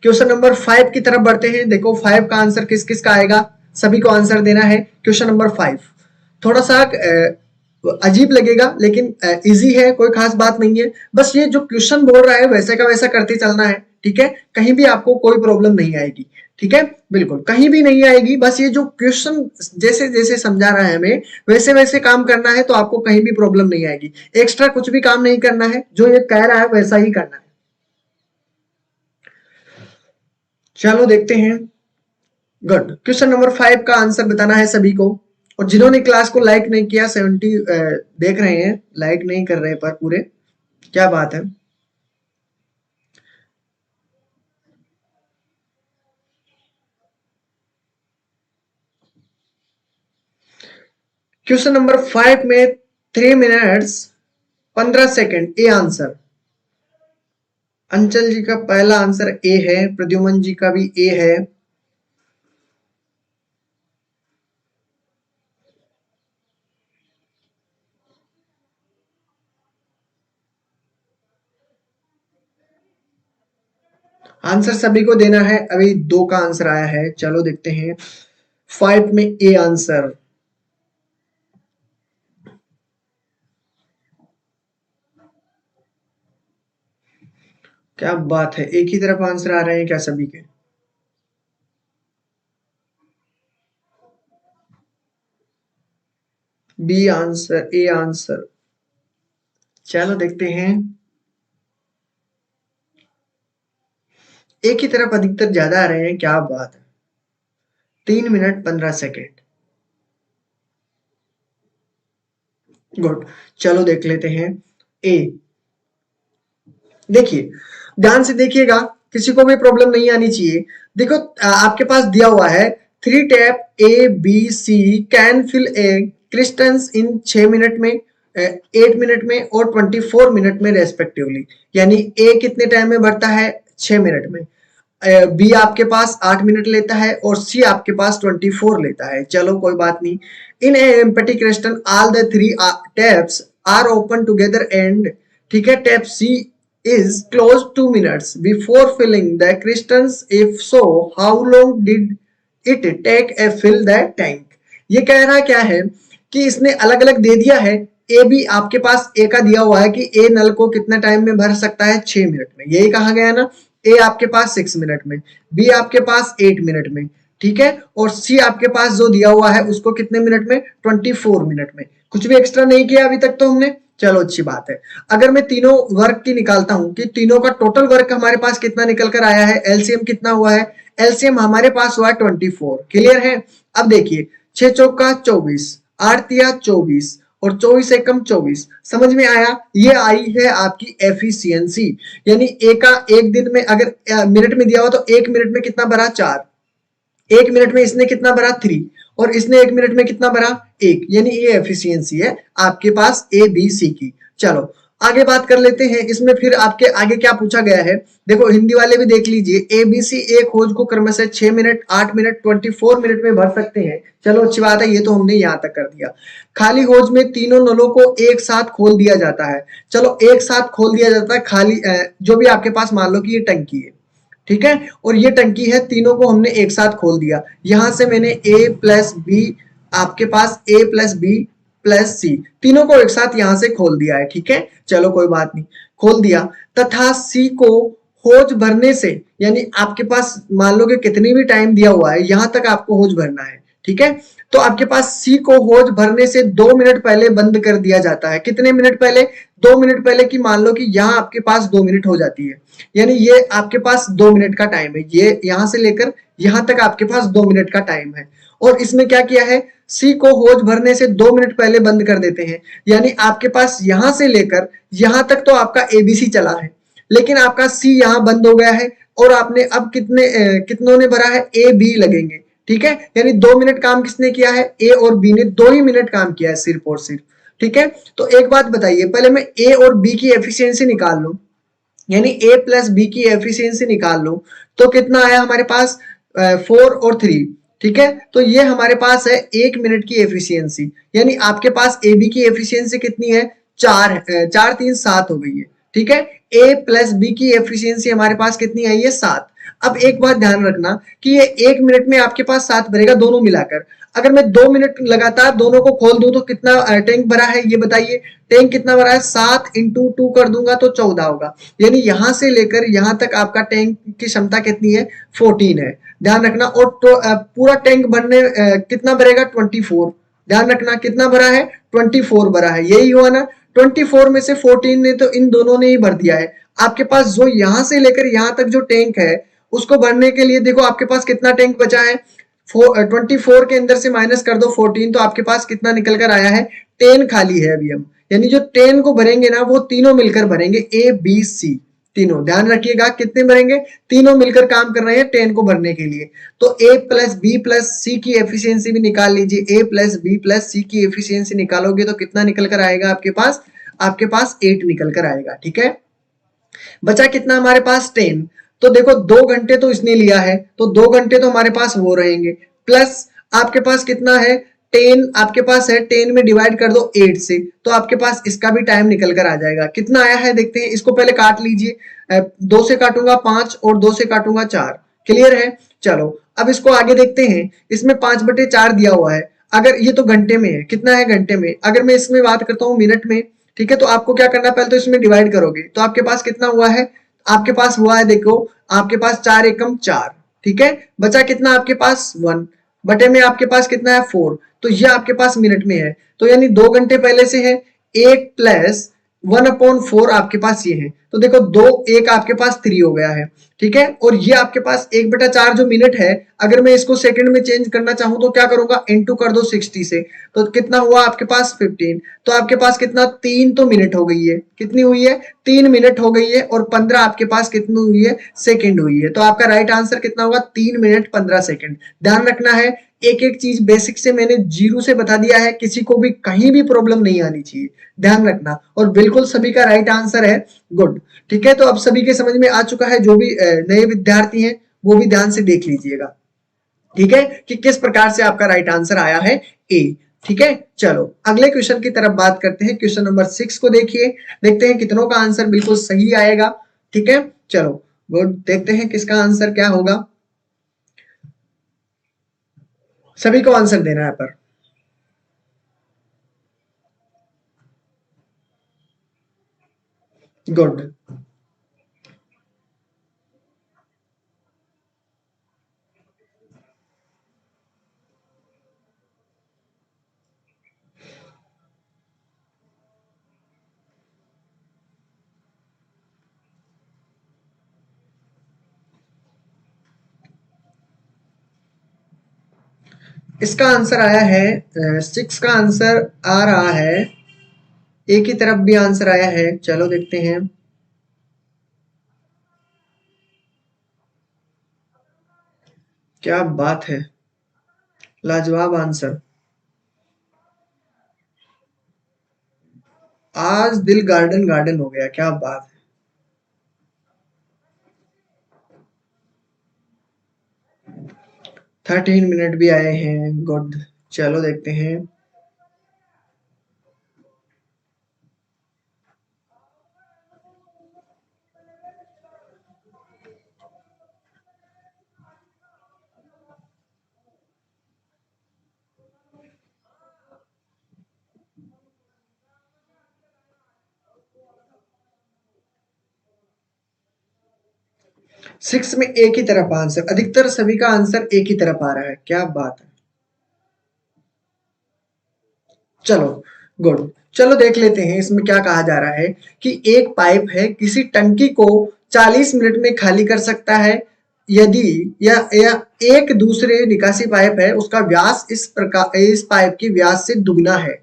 क्वेश्चन नंबर 5 की तरफ बढ़ते हैं, देखो 5 का आंसर किस किस का आएगा, सभी को आंसर देना है। क्वेश्चन नंबर 5 थोड़ा सा अजीब लगेगा, लेकिन इजी है, कोई खास बात नहीं है, बस ये जो क्वेश्चन बोल रहा है वैसे का वैसा करते चलना है। ठीक है, कहीं भी आपको कोई प्रॉब्लम नहीं आएगी। ठीक है, बिल्कुल कहीं भी नहीं आएगी, बस ये जो क्वेश्चन जैसे जैसे समझा रहा है हमें वैसे वैसे काम करना है, तो आपको कहीं भी प्रॉब्लम नहीं आएगी। एक्स्ट्रा कुछ भी काम नहीं करना है, जो ये कह रहा है वैसा ही करना है। चलो देखते हैं, गुड। क्वेश्चन नंबर 5 का आंसर बताना है सभी को, और जिन्होंने क्लास को लाइक नहीं किया 70 देख रहे हैं, लाइक नहीं कर रहे पर पूरे, क्या बात है। क्वेश्चन नंबर 5 में 3 मिनट्स 15 सेकेंड ए आंसर। अंचल जी का पहला आंसर ए है, प्रद्युमन जी का भी ए है। आंसर सभी को देना है, अभी 2 का आंसर आया है, चलो देखते हैं 5 में ए आंसर। क्या बात है, एक ही तरफ आंसर आ रहे हैं क्या सभी के। बी आंसर, ए आंसर, चलो देखते हैं। एक ही तरफ अधिकतर ज्यादा आ रहे हैं, क्या बात है। 3 मिनट 15 सेकेंड, गुड। चलो देख लेते हैं ए। देखिए ध्यान से देखिएगा, किसी को भी प्रॉब्लम नहीं आनी चाहिए। देखो आपके पास दिया हुआ है 3 tap A B C can fill a cisterns in 6 minute में, 8 मिनट में और 24 मिनट में रेस्पेक्टिवली, यानी ए कितने टाइम में भरता है, 6 मिनट में, बी आपके पास 8 मिनट लेता है और सी आपके पास 24 लेता है। चलो कोई बात नहीं। इन ए एम्प्टी क्रिस्टन all the 3 taps are open together and, ठीक है, tap C is closed 2 minutes before filling the crystals. If so, how long did it take a fill the tank? ये कह रहा क्या है कि इसने अलग अलग दे दिया है, ए भी आपके पास ए का दिया हुआ है कि ए नल को कितना टाइम में भर सकता है, 6 मिनट में, यही कहा गया ना। ए आपके पास 6 मिनट में, बी आपके पास 8 मिनट में, ठीक है, और सी आपके पास जो दिया हुआ है उसको कितने मिनट में, 24 मिनट में। कुछ भी एक्स्ट्रा नहीं किया अभी तक तो हमने, चलो अच्छी बात है। अगर मैं तीनों वर्क की निकालता हूं कि तीनों का टोटल वर्क हमारे पास कितना निकल कर आया है, एलसीएम कितना हुआ है, एलसीएम हमारे पास हुआ है 24। क्लियर है। अब देखिए 6 चौका 24, 8 तिया 24 और 24 एकम 24, समझ में आया। ये आई है आपकी एफिशिएंसी, यानी ए का एक दिन में अगर मिनट में दिया हुआ तो 1 मिनट में कितना भरा, 4, 1 मिनट में इसने कितना भरा, 3, और इसने 1 मिनट में कितना भरा, 1, यानी ये एफिशिएंसी है आपके पास ए बी सी की। चलो आगे बात कर लेते हैं, इसमें फिर आपके आगे क्या पूछा गया है, देखो हिंदी वाले भी देख लीजिए। ए बी सी ए खोज को क्रमशः 6 मिनट, 8 मिनट, 24 मिनट में भर सकते हैं। चलो अच्छी बात है, ये तो हमने यहां तक कर दिया। खाली होज में तीनों नलों को एक साथ खोल दिया जाता है। चलो एक साथ खोल दिया जाता है, खाली जो भी आपके पास, मान लो कि ये टंकी है, ठीक है, और ये टंकी है, तीनों को हमने एक साथ खोल दिया। यहां से मैंने ए प्लस बी, आपके पास ए प्लस बी प्लस सी, तीनों को एक साथ यहां से खोल दिया है, ठीक है, चलो कोई बात नहीं, खोल दिया। तथा सी को होज भरने से, यानी आपके पास मान लो कि कितनी भी टाइम दिया हुआ है, यहां तक आपको होज भरना है, ठीक है। तो आपके पास सी को होज भरने से 2 मिनट पहले बंद कर दिया जाता है। कितने मिनट पहले? 2 मिनट पहले, की मान लो कि यहाँ आपके पास 2 मिनट हो जाती है, यानी ये आपके पास 2 मिनट का टाइम है, ये यहां से लेकर यहां तक आपके पास 2 मिनट का टाइम है। और इसमें क्या किया है, सी को होज भरने से 2 मिनट पहले बंद कर देते हैं, यानी आपके पास यहां से लेकर यहां तक तो आपका एबीसी चला है, लेकिन आपका सी यहां बंद हो गया है, और आपने अब कितनों ने भरा है, ए बी लगेंगे, ठीक है। यानी 2 मिनट काम किसने किया है, ए और बी ने 2 ही मिनट काम किया है सिर्फ और सिर्फ, ठीक है। तो एक बात बताइए, पहले मैं ए और बी की एफिशिएंसी निकाल लूं, यानी ए प्लस बी की एफिशिएंसी निकाल लो, तो कितना आया हमारे पास, 4 और 3, ठीक है। तो ये हमारे पास है 1 मिनट की एफिशिएंसी, यानी आपके पास ए बी की एफिशिएंसी कितनी है, 4, 4 3 7 हो गई है, ठीक है। ए प्लस बी की एफिशिएंसी हमारे पास कितनी आई है, 7। अब एक बात ध्यान रखना कि ये 1 मिनट में आपके पास 7 भरेगा दोनों मिलाकर। अगर मैं 2 मिनट लगातार दोनों को खोल दूं तो कितना टैंक भरा है, ये बताइए। टैंक कितना भरा है, 7 × 2 कर दूंगा तो 14 होगा, यानी यहां से लेकर यहां तक आपका टैंक की क्षमता कितनी है, 14 है, ध्यान रखना। और तो पूरा टैंक भरने कितना भरेगा, 24, ध्यान रखना कितना भरा है, 24 भरा है, यही हुआ ना। 24 में से 14 ने तो इन दोनों ने ही भर दिया है। आपके पास जो यहां से लेकर यहां तक जो टैंक है उसको भरने के लिए देखो आपके पास कितना टैंक बचा है, 24 के अंदर से माइनस कर दो 14, तो आपके पास कितना निकल कर आया है, 10 खाली है अभी हम, यानी जो 10 को भरेंगे ना वो तीनों मिलकर भरेंगे, ए बी सी तीनों, ध्यान रखिएगा कितने भरेंगे, तीनों मिलकर काम कर रहे हैं 10 को भरने के लिए। तो ए प्लस बी प्लस सी की एफिशिएंसी भी निकाल लीजिए, ए प्लस बी प्लस सी की एफिशिएंसी निकालोगे तो कितना निकल कर आएगा आपके पास 8 निकल कर आएगा, ठीक है। बचा कितना हमारे पास, 10। तो देखो 2 घंटे तो इसने लिया है, तो 2 घंटे तो हमारे पास वो रहेंगे, प्लस आपके पास कितना है, 10 आपके पास है, 10 में डिवाइड कर दो 8 से, तो आपके पास इसका भी टाइम निकल कर आ जाएगा। कितना आया है देखते हैं, इसको पहले काट लीजिए, 2 से काटूंगा 5 और 2 से काटूंगा 4, क्लियर है। चलो अब इसको आगे देखते हैं, इसमें 5/4 दिया हुआ है, अगर ये तो घंटे में है, कितना है घंटे में, अगर मैं इसमें बात करता हूँ मिनट में, ठीक है, तो आपको क्या करना है, पहले तो इसमें डिवाइड करोगे तो आपके पास कितना हुआ है, आपके पास हुआ है देखो, आपके पास 4 एकम 4, ठीक है। बचा कितना आपके पास, 1 बटे में आपके पास कितना है, 4, तो ये आपके पास मिनट में है, तो यानी 2 घंटे पहले से है, 1 + 1/4 आपके पास ये है, तो देखो 2 1 आपके पास 3 हो गया है, ठीक है। और ये आपके पास 1/4 जो मिनट है, अगर मैं इसको सेकंड में चेंज करना चाहूं तो क्या करूंगा, इनटू कर दो 60 से, तो कितना हुआ आपके पास 15, तो आपके पास कितना, 3 तो मिनट हो गई है, कितनी हुई है, 3 मिनट हो गई है, और 15 आपके पास कितनी हुई है, सेकंड हुई है, तो आपका राइट आंसर कितना होगा, 3 मिनट 15 सेकंड। ध्यान रखना है, एक एक चीज बेसिक से मैंने जीरो से बता दिया है, किसी को भी कहीं भी प्रॉब्लम नहीं आनी चाहिए, ध्यान रखना, और बिल्कुल सभी का राइट आंसर है, गुड, ठीक है। तो अब सभी के समझ में आ चुका है, जो भी नए विद्यार्थी हैं वो भी ध्यान से देख लीजिएगा, ठीक है, कि किस प्रकार से आपका राइट आंसर आया है, ए, ठीक है। चलो अगले क्वेश्चन की तरफ बात करते हैं, क्वेश्चन नंबर 6 को देखिए, देखते हैं कितनों का आंसर बिल्कुल सही आएगा, ठीक है। चलो गुड, देखते हैं किसका आंसर क्या होगा, सभी को आंसर देना है पर। गुड, इसका आंसर आया है, 6 का आंसर आ रहा है, ए की तरफ भी आंसर आया है, चलो देखते हैं। क्या बात है, लाजवाब आंसर, आज दिल गार्डन गार्डन हो गया, क्या बात 13 मिनट भी आए हैं, गुड, चलो देखते हैं। 6 में एक ही तरफ आंसर, अधिकतर सभी का आंसर एक ही तरफ आ रहा है, क्या बात है। चलो गुड। चलो देख लेते हैं इसमें क्या कहा जा रहा है कि एक पाइप है किसी टंकी को 40 मिनट में खाली कर सकता है यदि या एक दूसरे निकासी पाइप है उसका व्यास इस पाइप की व्यास से दुगना है।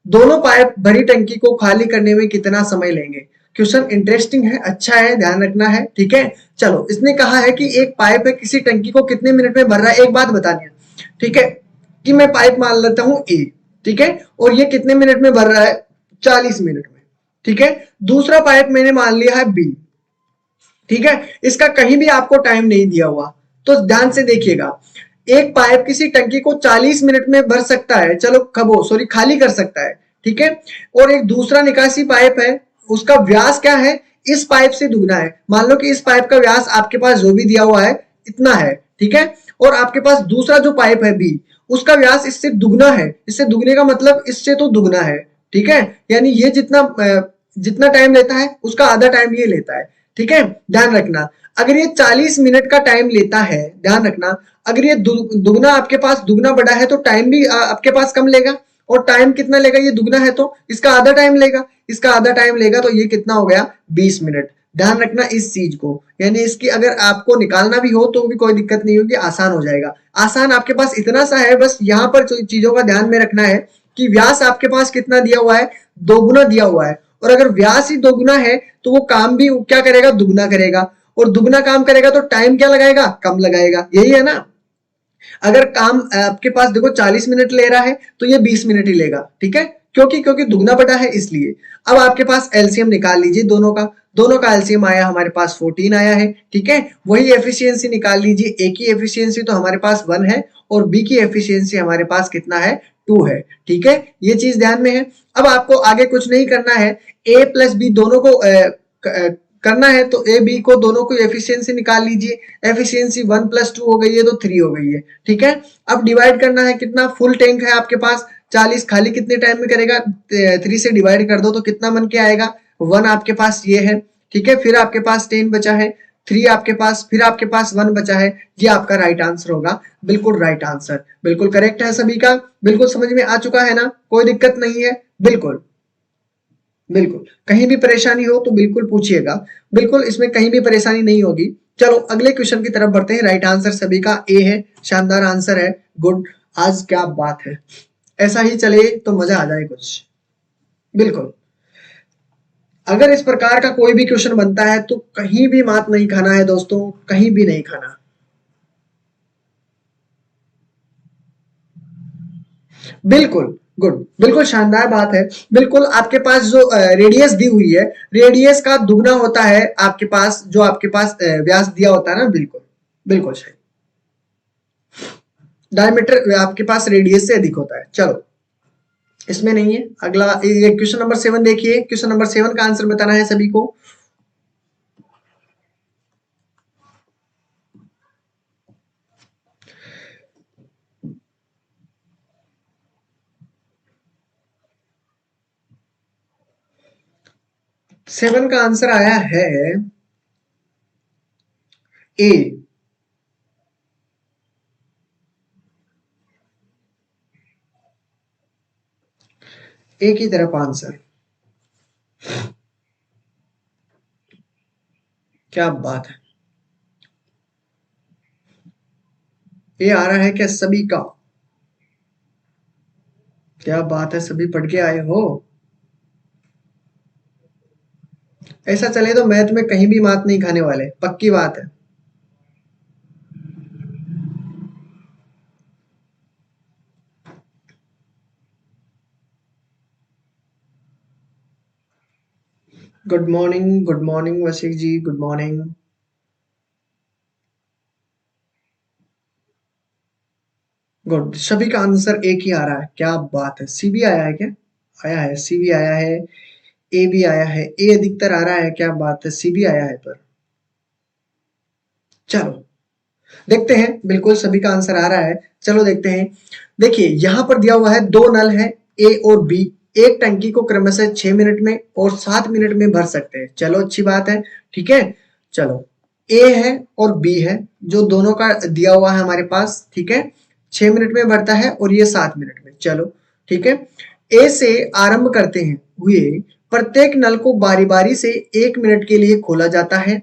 दोनों पाइप भरी टंकी को खाली करने में कितना समय लेंगे। क्वेश्चन इंटरेस्टिंग है, अच्छा है, ध्यान रखना है, ठीक है। चलो इसने कहा है कि एक पाइप है किसी टंकी को कितने मिनट में भर रहा है। एक बात बतानी है, ठीक है, कि मैं पाइप मान लेता हूं ए, ठीक है, और ये कितने मिनट में भर रहा है, 40 मिनट में, ठीक है। दूसरा पाइप मैंने मान लिया है बी, ठीक है, इसका कहीं भी आपको टाइम नहीं दिया हुआ, तो ध्यान से देखिएगा। एक पाइप किसी टंकी को 40 मिनट में भर सकता है, चलो खबो सॉरी खाली कर सकता है, ठीक है। और एक दूसरा निकासी पाइप है, उसका व्यास क्या है, इस पाइप से दुगना है। मान लो कि इस पाइप का व्यास आपके पास जो भी दिया हुआ है इतना है, ठीक है, और आपके पास दूसरा जो पाइप है बी, उसका व्यास इससे दुगना है। इससे दुगने का मतलब इससे तो दुगना है, ठीक है, यानी ये जितना टाइम लेता है उसका आधा टाइम ये लेता है, ठीक है। ध्यान रखना, अगर ये 40 मिनट का टाइम लेता है, ध्यान रखना, अगर ये दुगना आपके पास दुगना बड़ा है तो टाइम भी आपके पास कम लेगा, और टाइम कितना लेगा, ये दुगना है तो इसका आधा टाइम लेगा, इसका आधा टाइम लेगा, तो ये कितना हो गया, 20 मिनट। ध्यान रखना इस चीज को, यानी इसकी अगर आपको निकालना भी हो तो भी कोई दिक्कत नहीं होगी, आसान हो जाएगा। आसान आपके पास इतना सा है, बस यहाँ पर चीजों का ध्यान में रखना है कि व्यास आपके पास कितना दिया हुआ है, दोगुना दिया हुआ है, और अगर व्यास ही दोगुना है तो वो काम भी क्या करेगा, दुगना करेगा, और दुगना काम करेगा तो टाइम क्या लगाएगा, कम लगाएगा, यही है ना। अगर काम आपके पास देखो 40 मिनट ले रहा है तो ये 20 मिनट ही लेगा, ठीक है, क्योंकि क्योंकि दुगना बटा है इसलिए। अब आपके पास एलसीएम निकाल लीजिए दोनों का एलसीएम आया हमारे पास 14 आया है, ठीक है। वही एफिशिएंसी निकाल लीजिए, ए की एफिशिएंसी तो हमारे पास 1 है और बी की एफिशिएंसी हमारे पास कितना है, 2 है, ठीक है, ये चीज ध्यान में है। अब आपको आगे कुछ नहीं करना है, ए प्लस बी दोनों को करना है, तो ए बी को दोनों को एफिशिएंसी निकाल लीजिए। एफिशिएंसी 1 + 2 हो गई है तो 3 हो गई है, ठीक है। अब डिवाइड करना है, कितना फुल टैंक है आपके पास 40, खाली कितने टाइम में करेगा, 3 से डिवाइड कर दो तो कितना बन के आएगा, 1 आपके पास ये है, ठीक है। फिर आपके पास 10 बचा है, 3 आपके पास, फिर आपके पास 1 बचा है, ये आपका राइट आंसर होगा, बिल्कुल राइट आंसर, बिल्कुल करेक्ट है सभी का, बिल्कुल समझ में आ चुका है ना, कोई दिक्कत नहीं है, बिल्कुल बिल्कुल। कहीं भी परेशानी हो तो बिल्कुल पूछिएगा, बिल्कुल इसमें कहीं भी परेशानी नहीं होगी। चलो अगले क्वेश्चन की तरफ बढ़ते हैं। राइट आंसर सभी का ए है, शानदार आंसर है, गुड, आज क्या बात है, ऐसा ही चले तो मजा आ जाए कुछ, बिल्कुल। अगर इस प्रकार का कोई भी क्वेश्चन बनता है तो कहीं भी मात नहीं खाना है दोस्तों, कहीं भी नहीं खाना, बिल्कुल गुड, बिल्कुल शानदार बात है। बिल्कुल आपके पास जो रेडियस दी हुई है, रेडियस का दुगना होता है आपके पास, जो आपके पास व्यास दिया होता है ना, बिल्कुल बिल्कुल सही, डायमीटर आपके पास रेडियस से अधिक होता है। चलो इसमें नहीं है, अगला ये क्वेश्चन नंबर 7 देखिए, क्वेश्चन नंबर 7 का आंसर बताना है सभी को। सेवन का आंसर आया है ए, एक ही तरफ आंसर, क्या बात है, ये आ रहा है क्या सभी का, क्या बात है, सभी पढ़ के आए हो। ऐसा चले तो मैथ में कहीं भी मात नहीं खाने वाले, पक्की बात है। गुड मॉर्निंग वशिक जी, गुड मॉर्निंग। गुड, सभी का आंसर एक ही आ रहा है, क्या बात है। सी भी आया है क्या, आया है, सी भी आया है, ए भी आया है, ए अधिकतर आ रहा है, क्या बात है, सी भी आया है पर। चलो देखते हैं, बिल्कुल सभी का आंसर आ रहा है, चलो देखते हैं। देखिए यहां पर दिया हुआ है दो नल है ए और बी, एक टंकी को क्रमशः 6 मिनट में और 7 मिनट में भर सकते हैं, चलो अच्छी बात है, ठीक है। चलो ए है और बी है, जो दोनों का दिया हुआ है हमारे पास, ठीक है। 6 मिनट में भरता है और ये 7 मिनट में। चलो ठीक है, ए से आरंभ करते हैं हुए प्रत्येक नल को बारी बारी से 1 मिनट के लिए खोला जाता है,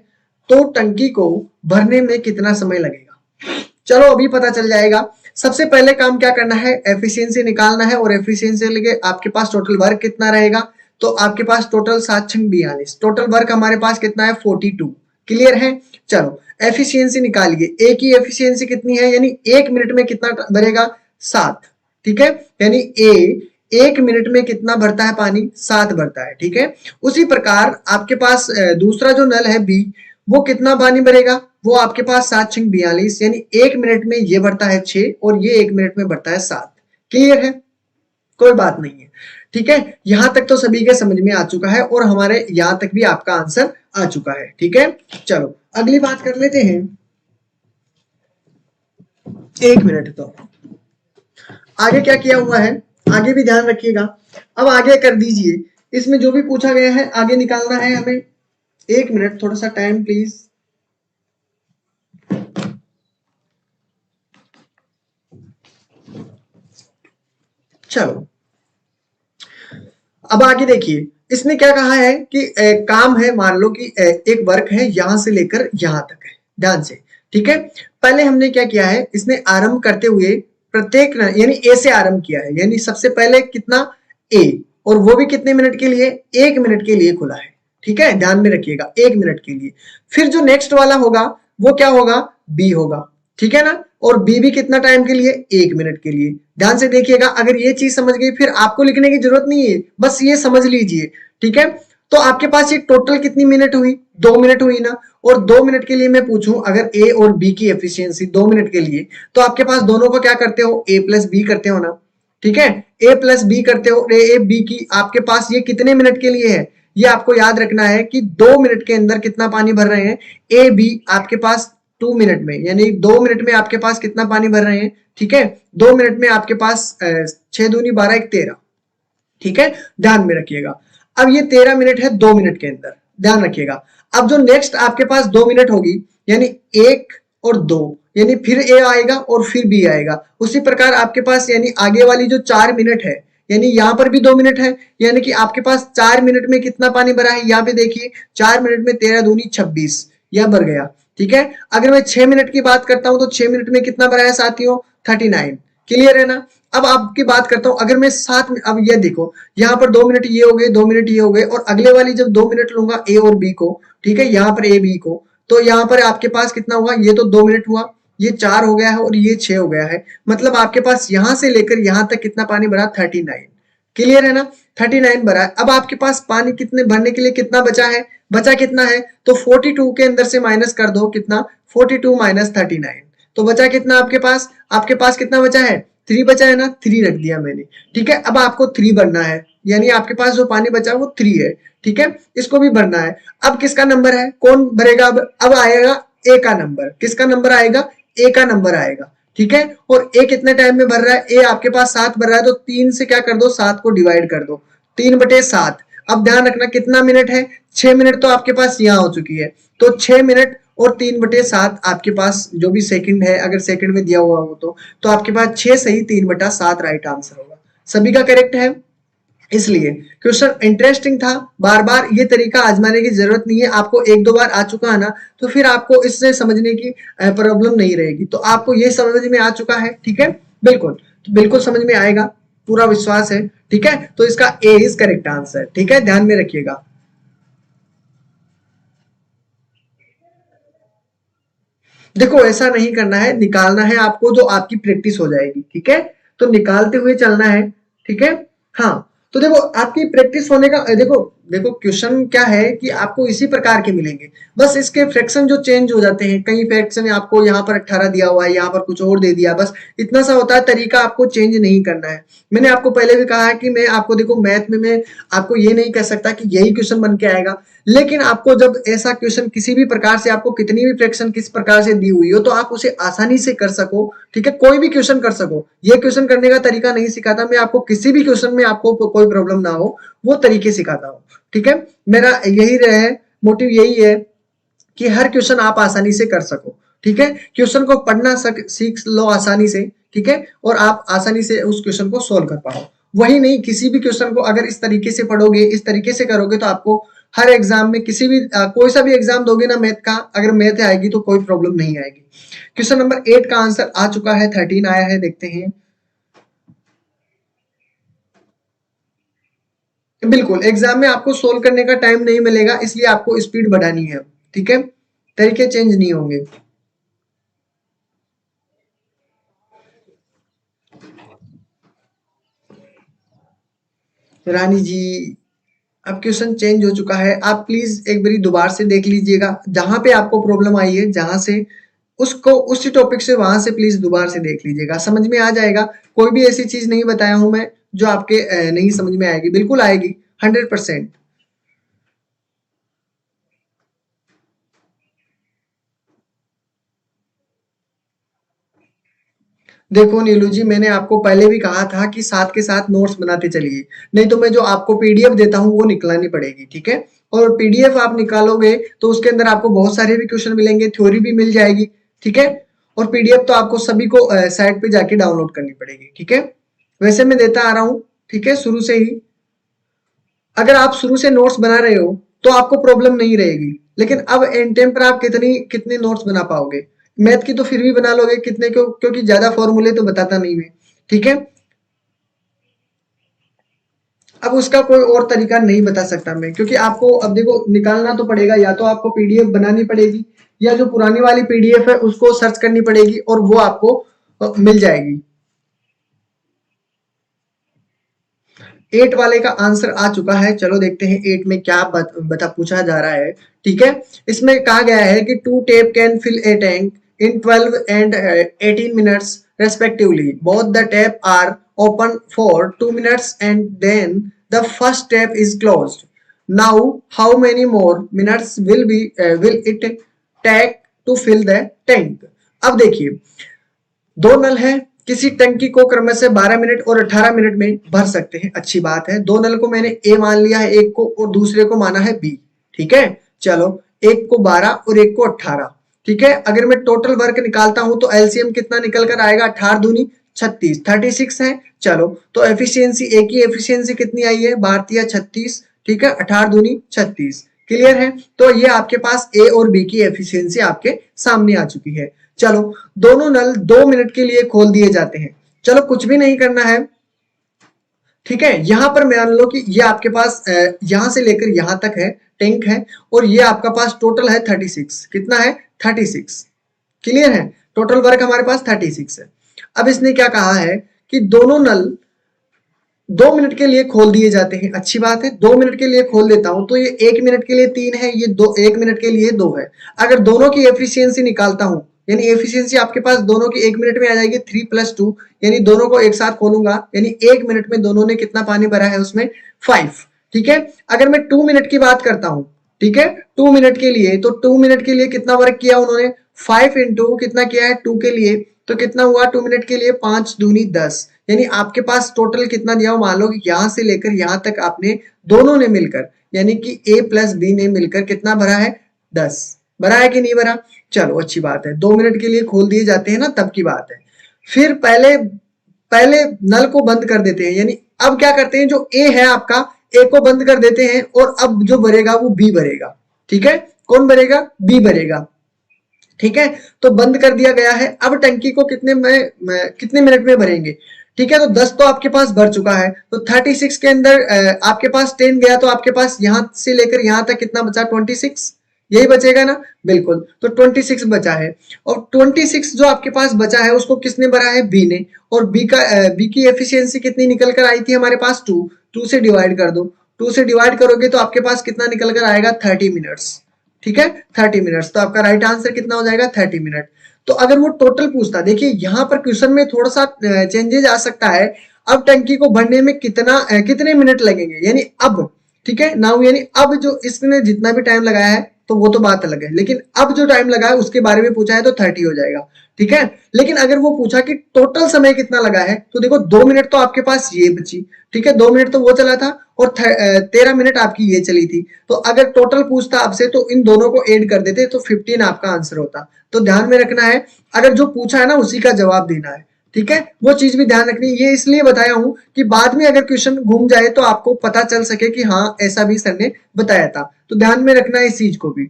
तो टंकी को भरने में कितना समय लगेगा? चलो अभी पता चल जाएगा। सबसे पहले काम क्या करना है, एफिशिएंसी निकालना है, और एफिशिएंसी लेके आपके पास टोटल वर्क कितना रहेगा, तो आपके पास टोटल 7×42, टोटल वर्क हमारे पास कितना है 42। क्लियर है? चलो एफिशिएंसी निकालिए। ए की एफिशिएंसी कितनी है, यानी 1 मिनट में कितना भरेगा, 7। ठीक है, यानी ए 1 मिनट में कितना भरता है पानी, 7 भरता है। ठीक है, उसी प्रकार आपके पास दूसरा जो नल है बी, वो कितना पानी भरेगा, वो आपके पास 7×42, यानी 1 मिनट में ये भरता है 6 और ये 1 मिनट में भरता है 7। क्लियर है? कोई बात नहीं है। ठीक है, यहां तक तो सभी के समझ में आ चुका है और हमारे यहां तक भी आपका आंसर आ चुका है। ठीक है, चलो अगली बात कर लेते हैं। 1 मिनट, तो आगे क्या किया हुआ है, आगे भी ध्यान रखिएगा। अब आगे कर दीजिए, इसमें जो भी पूछा गया है आगे निकालना है हमें। 1 मिनट, थोड़ा सा टाइम प्लीज। चलो अब आगे देखिए, इसने क्या कहा है कि काम है, मान लो कि एक वर्क है यहां से लेकर यहां तक है, ध्यान से। ठीक है, पहले हमने क्या किया है, इसने आरंभ करते हुए प्रत्येक यानी ए से आरंभ किया है, यानी सबसे पहले कितना, ए, और वो भी कितने मिनट के लिए, 1 मिनट के लिए खुला है। ठीक है, ध्यान में रखिएगा 1 मिनट के लिए। फिर जो नेक्स्ट वाला होगा वो क्या होगा, बी होगा। ठीक है ना, और बी भी कितना टाइम के लिए, 1 मिनट के लिए। ध्यान से देखिएगा, अगर ये चीज समझ गई फिर आपको लिखने की जरूरत नहीं है, बस ये समझ लीजिए। ठीक है, तो आपके पास ये टोटल कितनी मिनट हुई, 2 मिनट हुई ना। और 2 मिनट के लिए मैं पूछूं अगर ए और बी की एफिशिएंसी 2 मिनट के लिए, तो आपके पास दोनों को क्या करते हो, ए प्लस बी करते हो ना। ठीक है, ए प्लस बी करते हो, ए बी की आपके पास ये कितने मिनट के लिए है, ये आपको याद रखना है कि 2 मिनट के अंदर कितना पानी भर रहे हैं। ए बी आपके पास 2 मिनट में, यानी 2 मिनट में आपके पास कितना पानी भर रहे हैं। ठीक है, 2 मिनट में आपके पास 6 दूनी 12 1 13। ठीक है, ध्यान में रखिएगा। अब ये 13 मिनट है 2 मिनट के अंदर, ध्यान रखिएगा। अब जो नेक्स्ट आपके पास 2 मिनट होगी, यानी 1 और 2, यानी फिर ए आएगा और फिर बी आएगा। उसी प्रकार आपके पास यानी आगे वाली जो 4 मिनट है, यानी यहां पर भी 2 मिनट है, यानी कि आपके पास 4 मिनट में कितना पानी भरा है, यहाँ पे देखिए 4 मिनट में 13 दूनी 26, यह भर गया। ठीक है, अगर मैं 6 मिनट की बात करता हूं तो 6 मिनट में कितना भरा है साथियों, 39। क्लियर है ना। अब आपकी बात करता हूं, अगर मैं 7, अब ये देखो यहाँ पर 2 मिनट ये हो गए, 2 मिनट ये हो गए, और अगले वाली जब 2 मिनट लूंगा ए और बी को, ठीक है, यहाँ पर ए बी को, तो यहाँ पर आपके पास कितना हुआ, ये तो 2 मिनट हुआ, ये 4 हो गया है और ये 6 हो गया है। मतलब आपके पास यहां से लेकर यहां तक कितना पानी भरा, 39। क्लियर है ना, 39 भरा है। अब आपके पास पानी कितने भरने के लिए कितना बचा है, बचा कितना है, तो 42 के अंदर से माइनस कर दो, कितना 42 माइनस 39, तो बचा कितना आपके पास कितना बचा है, 3 बचा है ना, 3 रख दिया मैंने। ठीक है, अब आपको 3 भरना है, यानी आपके पास जो पानी बचा वो 3 है। ठीक है, इसको भी भरना है। अब किसका नंबर है, कौन भरेगा, अब आएगा ए का नंबर। किसका नंबर आएगा, ए का नंबर आएगा। ठीक है, और ए कितने टाइम में भर रहा है, ए आपके पास 7 भर रहा है, तो 3 से क्या कर दो, 7 को डिवाइड कर दो, 3/7। अब ध्यान रखना कितना मिनट है, 6 मिनट तो आपके पास यहाँ हो चुकी है, तो 6 मिनट और 3/7 आपके पास जो भी सेकंड है, अगर सेकंड में दिया हुआ हो तो आपके पास 6 सही 3/7 राइट आंसर होगा। सभी का करेक्ट है। इसलिए क्वेश्चन इंटरेस्टिंग था, बार बार ये तरीका आजमाने की जरूरत नहीं है। आपको 1-2 बार आ चुका है ना, तो फिर आपको इससे समझने की प्रॉब्लम नहीं रहेगी। तो आपको ये समझ में आ चुका है, ठीक है, बिल्कुल, तो बिल्कुल समझ में आएगा, पूरा विश्वास है। ठीक है, तो इसका ए इज करेक्ट आंसर। ठीक है, ध्यान में रखिएगा। देखो ऐसा नहीं करना है, निकालना है आपको, जो आपकी प्रैक्टिस हो जाएगी। ठीक है, तो निकालते हुए चलना है। ठीक है, हाँ, तो देखो आपकी प्रैक्टिस होने का, देखो देखो क्वेश्चन क्या है कि आपको इसी प्रकार के मिलेंगे, बस इसके फ्रैक्शन जो चेंज हो जाते हैं। कई फ्रैक्शन आपको यहाँ पर 18 दिया हुआ है, यहाँ पर कुछ और दे दिया, बस इतना सा होता है, तरीका आपको चेंज नहीं करना है। मैंने आपको पहले भी कहा है कि मैं आपको, देखो मैथ में मैं आपको ये नहीं कह सकता कि यही क्वेश्चन बन के आएगा, लेकिन आपको जब ऐसा क्वेश्चन किसी भी प्रकार से, आपको कितनी भी फ्रैक्शन किस प्रकार से दी हुई हो, तो आप उसे आसानी से कर सको। ठीक है, कोई भी क्वेश्चन कर सको। ये क्वेश्चन करने का तरीका नहीं सिखाता मैं आपको, किसी भी क्वेश्चन में आपको कोई प्रॉब्लम ना हो वो तरीके सिखाता हूँ। ठीक है, मेरा यही रहे, मोटिव यही है कि हर क्वेश्चन आप आसानी से कर सको। ठीक है, क्वेश्चन को पढ़ना सीख लो आसानी से। ठीक है, और आप आसानी से उस क्वेश्चन को सोल्व कर पाओ। वही नहीं, किसी भी क्वेश्चन को अगर इस तरीके से पढ़ोगे, इस तरीके से करोगे, तो आपको हर एग्जाम में किसी भी कोई सा भी एग्जाम दोगे ना मैथ का, अगर मैथ आएगी तो कोई प्रॉब्लम नहीं आएगी। क्वेश्चन नंबर 8 का आंसर आ चुका है, 13 आया है, देखते हैं। बिल्कुल, एग्जाम में आपको सोल्व करने का टाइम नहीं मिलेगा, इसलिए आपको स्पीड बढ़ानी है। ठीक है, तरीके चेंज नहीं होंगे। रानी जी, अब क्वेश्चन चेंज हो चुका है, आप प्लीज एक बारी दोबारा से देख लीजिएगा, जहां पे आपको प्रॉब्लम आई है, जहां से उसको उसी टॉपिक से वहां से प्लीज दोबारा से देख लीजिएगा, समझ में आ जाएगा। कोई भी ऐसी चीज नहीं बताया हूं मैं जो आपके नहीं समझ में आएगी, बिल्कुल आएगी, 100%। देखो नीलू जी, मैंने आपको पहले भी कहा था कि साथ के साथ नोट्स बनाते चलिए, नहीं तो मैं जो आपको पीडीएफ देता हूँ वो निकलनी पड़ेगी। ठीक है, और पीडीएफ आप निकालोगे तो उसके अंदर आपको बहुत सारे भी क्वेश्चन मिलेंगे, थ्योरी भी मिल जाएगी। ठीक है, और पीडीएफ तो आपको सभी को साइट पे जाके डाउनलोड करनी पड़ेगी। ठीक है, वैसे मैं देता आ रहा हूँ, ठीक है, शुरू से ही। अगर आप शुरू से नोट्स बना रहे हो तो आपको प्रॉब्लम नहीं रहेगी, लेकिन अब एंड टाइम पर आप कितने नोट्स बना पाओगे। मैथ की तो फिर भी बना लोगे, कितने क्योंकि ज्यादा फॉर्मूले तो बताता नहीं मैं। ठीक है, अब उसका कोई और तरीका नहीं बता सकता मैं, क्योंकि आपको अब देखो निकालना तो पड़ेगा, या तो आपको पीडीएफ बनानी पड़ेगी, या जो पुरानी वाली पीडीएफ है उसको सर्च करनी पड़ेगी और वो आपको मिल जाएगी। 8 वाले का आंसर आ चुका है, चलो देखते हैं 8 में क्या बता पूछा जा रहा है। ठीक है, इसमें कहा गया है कि 2 tap can fill a tank in 12 and 18 minutes respectively, both the tap are open for 2 minutes and then the first tap is closed. Now how many more minutes will it take to fill the tank. अब देखिए, दो नल है, किसी टंकी को क्रमशः से 12 minute और 18 मिनट में भर सकते हैं, अच्छी बात है। दो नल को मैंने ए मान लिया है, एक को, और दूसरे को माना है बी। ठीक है, चलो, एक को 12 और एक को 18। ठीक है, अगर मैं टोटल वर्क निकालता हूं तो एलसीएम कितना निकल कर आएगा, 18 दूनी 36, 36 है। चलो, तो एफिशिएंसी, ए की एफिशिएंसी कितनी आई है, भारतीय 36। ठीक है, 18 दूनी 36, क्लियर है। तो ये आपके पास ए और बी की एफिशिएंसी आपके सामने आ चुकी है। चलो, दोनों नल 2 मिनट के लिए खोल दिए जाते हैं। चलो, कुछ भी नहीं करना है। ठीक है, यहां पर मान लो कि ये आपके पास यहां से लेकर यहां तक है, टैंक है, और ये आपका पास टोटल है 36। कितना है, 36, क्लियर है। टोटल वर्क हमारे पास 36 है। अब इसने क्या कहा है कि दोनों नल 2 मिनट के लिए खोल दिए जाते हैं, अच्छी बात है। 2 मिनट के लिए खोल देता हूं तो ये 1 मिनट के लिए 3 है, ये 1 मिनट के लिए 2 है। अगर दोनों की एफिशिएंसी निकालता हूं, यानी एफिशिएंसी आपके पास दोनों की 1 मिनट में आ जाएगी 3+2, यानी दोनों को एक साथ खोलूंगा, यानी 1 मिनट में दोनों ने कितना पानी भरा है उसमें, 5। ठीक है, अगर मैं 2 मिनट की बात करता हूं, ठीक है, 2 मिनट के लिए, तो 2 मिनट के लिए कितना वर्क किया उन्होंने, 5 इंटू कितना किया है 2 के लिए, तो कितना हुआ 2 मिनट के लिए, 5 दूनी 10, यानी आपके पास टोटल कितना दिया हो, मान लो कि यहां से लेकर यहां तक आपने दोनों ने मिलकर, यानी कि ए प्लस बी ने मिलकर कितना भरा है, 10 भरा है कि नहीं भरा। चलो, अच्छी बात है, 2 मिनट के लिए खोल दिए जाते हैं ना, तब की बात है। फिर पहले पहले नल को बंद कर देते हैं, यानी अब क्या करते हैं, जो ए है आपका, ए को बंद कर देते हैं, और अब जो भरेगा वो बी भरेगा। ठीक है, कौन भरेगा, बी भरेगा। ठीक है, तो बंद कर दिया गया है। अब टंकी को कितने मिनट में भरेंगे। ठीक है, तो 10 तो आपके पास भर चुका है, तो 36 के अंदर आपके पास 10 गया, तो आपके पास यहां से लेकर यहां तक कितना बचा, 26, यही बचेगा ना, बिल्कुल। तो 26 बचा है, और 26 जो आपके पास बचा है उसको किसने भरा है, बी ने। और बी की एफिशिएंसी कितनी निकल कर आई थी हमारे पास, 2 से डिवाइड कर दो। 2 से डिवाइड करोगे तो आपके पास कितना निकल कर आएगा, 30 मिनट्स। ठीक है, 30 मिनट्स, तो आपका राइट आंसर कितना हो जाएगा, 30 मिनट। तो अगर वो टोटल पूछता, देखिए यहाँ पर क्वेश्चन में थोड़ा सा चेंजेस आ सकता है। अब टंकी को भरने में कितने मिनट लगेंगे, यानी अब, ठीक है नाउ, यानी अब जो इसने जितना भी टाइम लगाया है तो वो तो बात अलग है, लेकिन अब जो टाइम लगा है उसके बारे में पूछा है तो 30 हो जाएगा, ठीक है। लेकिन अगर वो पूछा कि टोटल समय कितना लगा है, तो देखो 2 मिनट तो आपके पास ये बची, ठीक है, 2 मिनट तो वो चला था और 13 मिनट आपकी ये चली थी। तो अगर टोटल पूछता आपसे तो इन दोनों को ऐड कर देते तो 15 आपका आंसर होता। तो ध्यान में रखना है, अगर जो पूछा है ना उसी का जवाब देना है, ठीक है, वो चीज भी ध्यान रखनी है। ये इसलिए बताया हूं कि बाद में अगर क्वेश्चन घूम जाए तो आपको पता चल सके कि हाँ ऐसा भी सर ने बताया था, तो ध्यान में रखना है इस चीज को भी,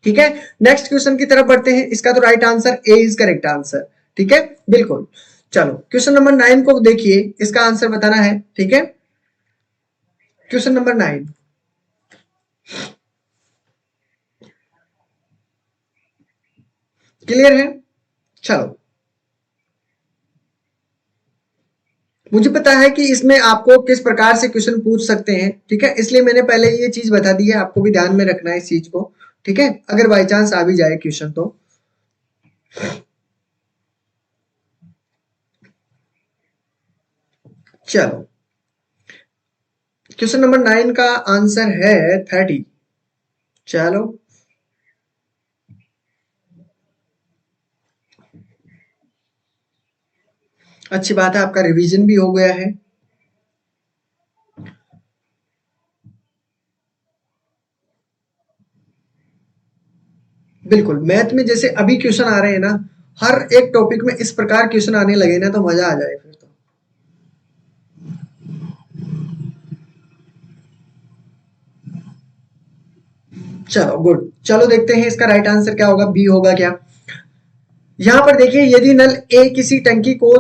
ठीक है। नेक्स्ट क्वेश्चन की तरफ बढ़ते हैं। इसका तो right answer A is correct answer, ठीक है, बिल्कुल। चलो क्वेश्चन नंबर 9 को देखिए, इसका आंसर बताना है, ठीक है। क्वेश्चन नंबर 9 क्लियर है? चलो, मुझे पता है कि इसमें आपको किस प्रकार से क्वेश्चन पूछ सकते हैं, ठीक है, इसलिए मैंने पहले ये चीज बता दी है, आपको भी ध्यान में रखना है इस चीज को, ठीक है, अगर बाई चांस आ भी जाए क्वेश्चन तो। चलो क्वेश्चन नंबर 9 का आंसर है 30। चलो अच्छी बात है, आपका रिवीजन भी हो गया है। बिल्कुल, मैथ में जैसे अभी क्वेश्चन आ रहे हैं ना, हर एक टॉपिक में इस प्रकार क्वेश्चन आने लगे ना तो मजा आ जाए फिर तो। चलो गुड, चलो देखते हैं इसका राइट आंसर क्या होगा, बी होगा क्या। यहाँ पर देखिए, यदि नल ए किसी टंकी को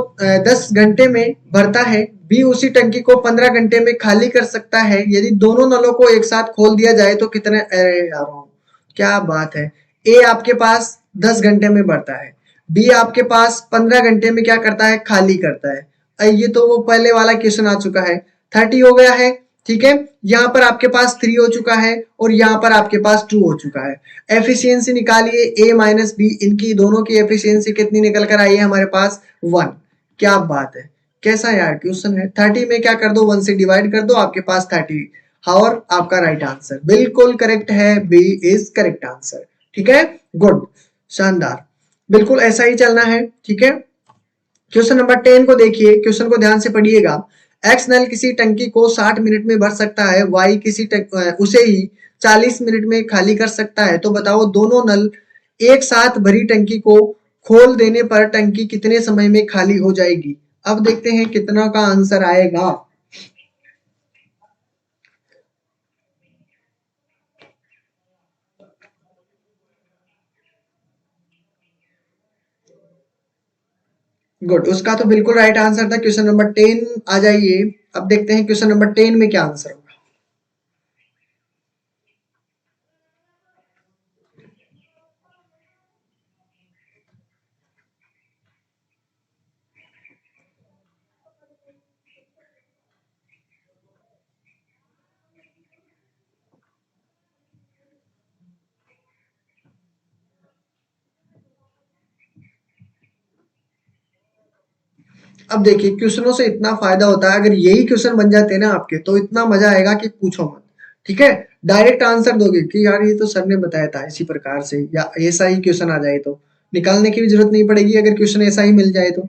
10 घंटे में भरता है, बी उसी टंकी को 15 घंटे में खाली कर सकता है, यदि दोनों नलों को एक साथ खोल दिया जाए तो कितने, अरे यार क्या बात है, ए आपके पास 10 घंटे में भरता है, बी आपके पास 15 घंटे में क्या करता है, खाली करता है। ये तो वो पहले वाला क्वेश्चन आ चुका है, 30 हो गया है, ठीक है। यहाँ पर आपके पास 3 हो चुका है और यहाँ पर आपके पास 2 हो चुका है। एफिशिएंसी निकालिए, ए माइनस बी, इनकी दोनों की एफिशिएंसी कितनी निकल कर आई है हमारे पास, 1। क्या बात है, कैसा यार क्वेश्चन है। 30 में क्या कर दो, 1 से डिवाइड कर दो, आपके पास 30, और आपका राइट आंसर बिल्कुल करेक्ट है, बी इज करेक्ट आंसर, ठीक है, गुड, शानदार, बिल्कुल ऐसा ही चलना है, ठीक है। क्वेश्चन नंबर 10 को देखिए, क्वेश्चन को ध्यान से पढ़िएगा। एक्स नल किसी टंकी को 60 मिनट में भर सकता है, वाई उसे ही 40 मिनट में खाली कर सकता है, तो बताओ दोनों नल एक साथ भरी टंकी को खोल देने पर टंकी कितने समय में खाली हो जाएगी। अब देखते हैं कितना का आंसर आएगा। गुड, उसका तो बिल्कुल राइट आंसर था क्वेश्चन नंबर 10। आ जाइए, अब देखते हैं क्वेश्चन नंबर 10 में क्या आंसर होगा। अब देखिए, क्वेश्चनों से इतना फायदा होता है, अगर यही क्वेश्चन बन जाते हैं ना आपके, तो इतना मजा आएगा कि पूछो मत, ठीक है। डायरेक्ट आंसर दोगे कि यार ये तो सर ने बताया था इसी प्रकार से, या ऐसा ही क्वेश्चन आ जाए तो निकालने की भी जरूरत नहीं पड़ेगी, अगर क्वेश्चन ऐसा ही मिल जाए तो।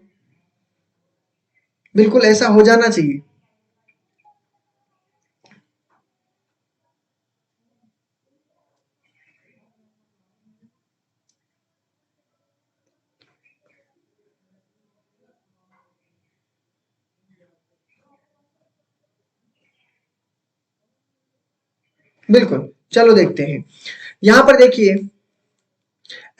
बिल्कुल ऐसा हो जाना चाहिए। बिल्कुल, चलो देखते हैं। यहाँ पर देखिए,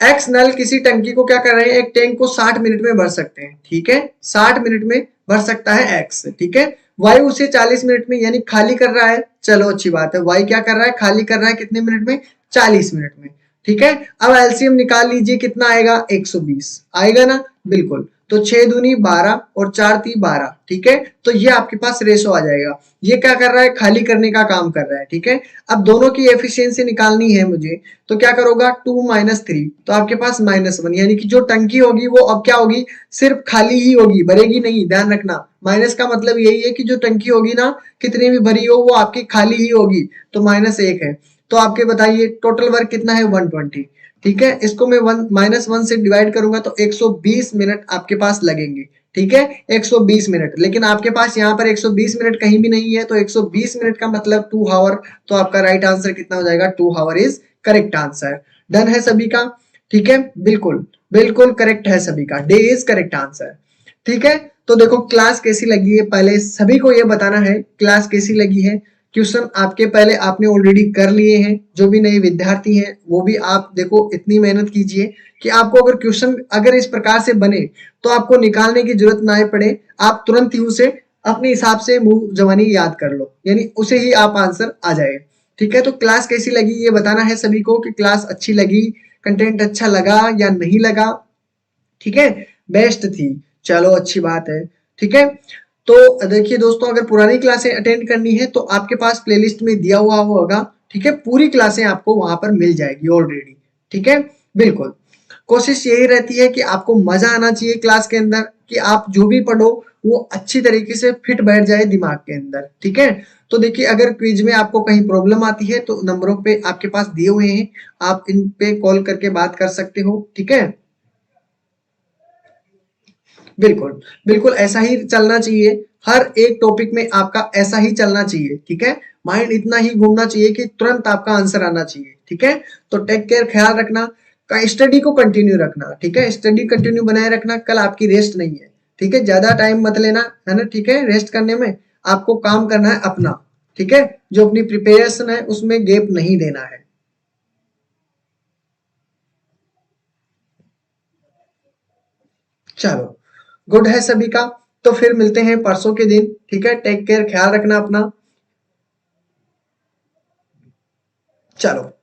एक्स नल किसी टंकी को क्या कर रहे हैं, एक टैंक को 60 मिनट में भर सकते हैं, ठीक है, 60 मिनट में भर सकता है एक्स, ठीक है। वाई उसे 40 मिनट में यानी खाली कर रहा है, चलो अच्छी बात है, वाई क्या कर रहा है, खाली कर रहा है कितने मिनट में, 40 मिनट में, ठीक है। अब एलसीएम निकाल लीजिए, कितना आएगा, 120 आएगा ना, बिल्कुल। तो 6 दूनी 12 और 4 ती 12, ठीक है। तो ये आपके पास रेशो आ जाएगा, ये क्या कर रहा है, खाली करने का काम कर रहा है, ठीक है। अब दोनों की एफिशिएंसी निकालनी है मुझे, तो क्या करोगा, 2 माइनस 3, तो आपके पास -1, यानी कि जो टंकी होगी वो अब क्या होगी, सिर्फ खाली ही होगी, भरेगी नहीं, ध्यान रखना। माइनस का मतलब यही है कि जो टंकी होगी ना, कितनी भी भरी हो वो आपकी खाली ही होगी, तो -1 है। तो आपके बताइए टोटल वर्क कितना है 120। ठीक है, इसको मैं -1 से डिवाइड करूंगा तो 120 मिनट आपके पास लगेंगे। ठीक है, 120 मिनट, लेकिन आपके पास यहाँ पर 120 मिनट कहीं भी नहीं है, तो 120 मिनट का मतलब 2 आवर। तो आपका राइट आंसर कितना हो जाएगा, 2 our is correct answer. Done है सभी का? ठीक है, बिल्कुल बिल्कुल करेक्ट है सभी का, डे इज करेक्ट आंसर। ठीक है, तो देखो क्लास कैसी लगी है, पहले सभी को ये बताना है क्लास कैसी लगी है। क्वेश्चन आपके पहले आपने ऑलरेडी कर लिए हैं, जो भी नए विद्यार्थी हैं वो भी आप देखो इतनी मेहनत कीजिए कि आपको अगर क्वेश्चन अगर इस प्रकार से बने तो आपको निकालने की जरूरत ना पड़े, आप तुरंत ही उसे अपने हिसाब से मुंह जवानी याद कर लो, यानी उसे ही आप आंसर आ जाए। ठीक है, तो क्लास कैसी लगी ये बताना है सभी को कि क्लास अच्छी लगी, कंटेंट अच्छा लगा या नहीं लगा। ठीक है, बेस्ट थी, चलो अच्छी बात है। ठीक है, तो देखिए दोस्तों, अगर पुरानी क्लासें अटेंड करनी है तो आपके पास प्लेलिस्ट में दिया हुआ होगा। ठीक है, पूरी क्लासें आपको वहां पर मिल जाएगी ऑलरेडी। ठीक है, बिल्कुल कोशिश यही रहती है कि आपको मजा आना चाहिए क्लास के अंदर, कि आप जो भी पढ़ो वो अच्छी तरीके से फिट बैठ जाए दिमाग के अंदर। ठीक है, तो देखिए अगर क्विज में आपको कहीं प्रॉब्लम आती है तो नंबरों पे आपके पास दिए हुए हैं, आप इन पे कॉल करके बात कर सकते हो। ठीक है, बिल्कुल बिल्कुल ऐसा ही चलना चाहिए, हर एक टॉपिक में आपका ऐसा ही चलना चाहिए। ठीक है, माइंड इतना ही घूमना चाहिए कि तुरंत आपका आंसर आना चाहिए। ठीक है, तो टेक केयर, ख्याल रखना, स्टडी को कंटिन्यू रखना। ठीक है, स्टडी कंटिन्यू बनाए रखना, कल आपकी रेस्ट नहीं है। ठीक है, ज्यादा टाइम मत लेना, है ना? ठीक है, रेस्ट करने में आपको काम करना है अपना। ठीक है, जो अपनी प्रिपरेशन है उसमें गैप नहीं देना है। चलो, गुड है सभी का, तो फिर मिलते हैं परसों के दिन। ठीक है, टेक केयर, ख्याल रखना अपना। चलो।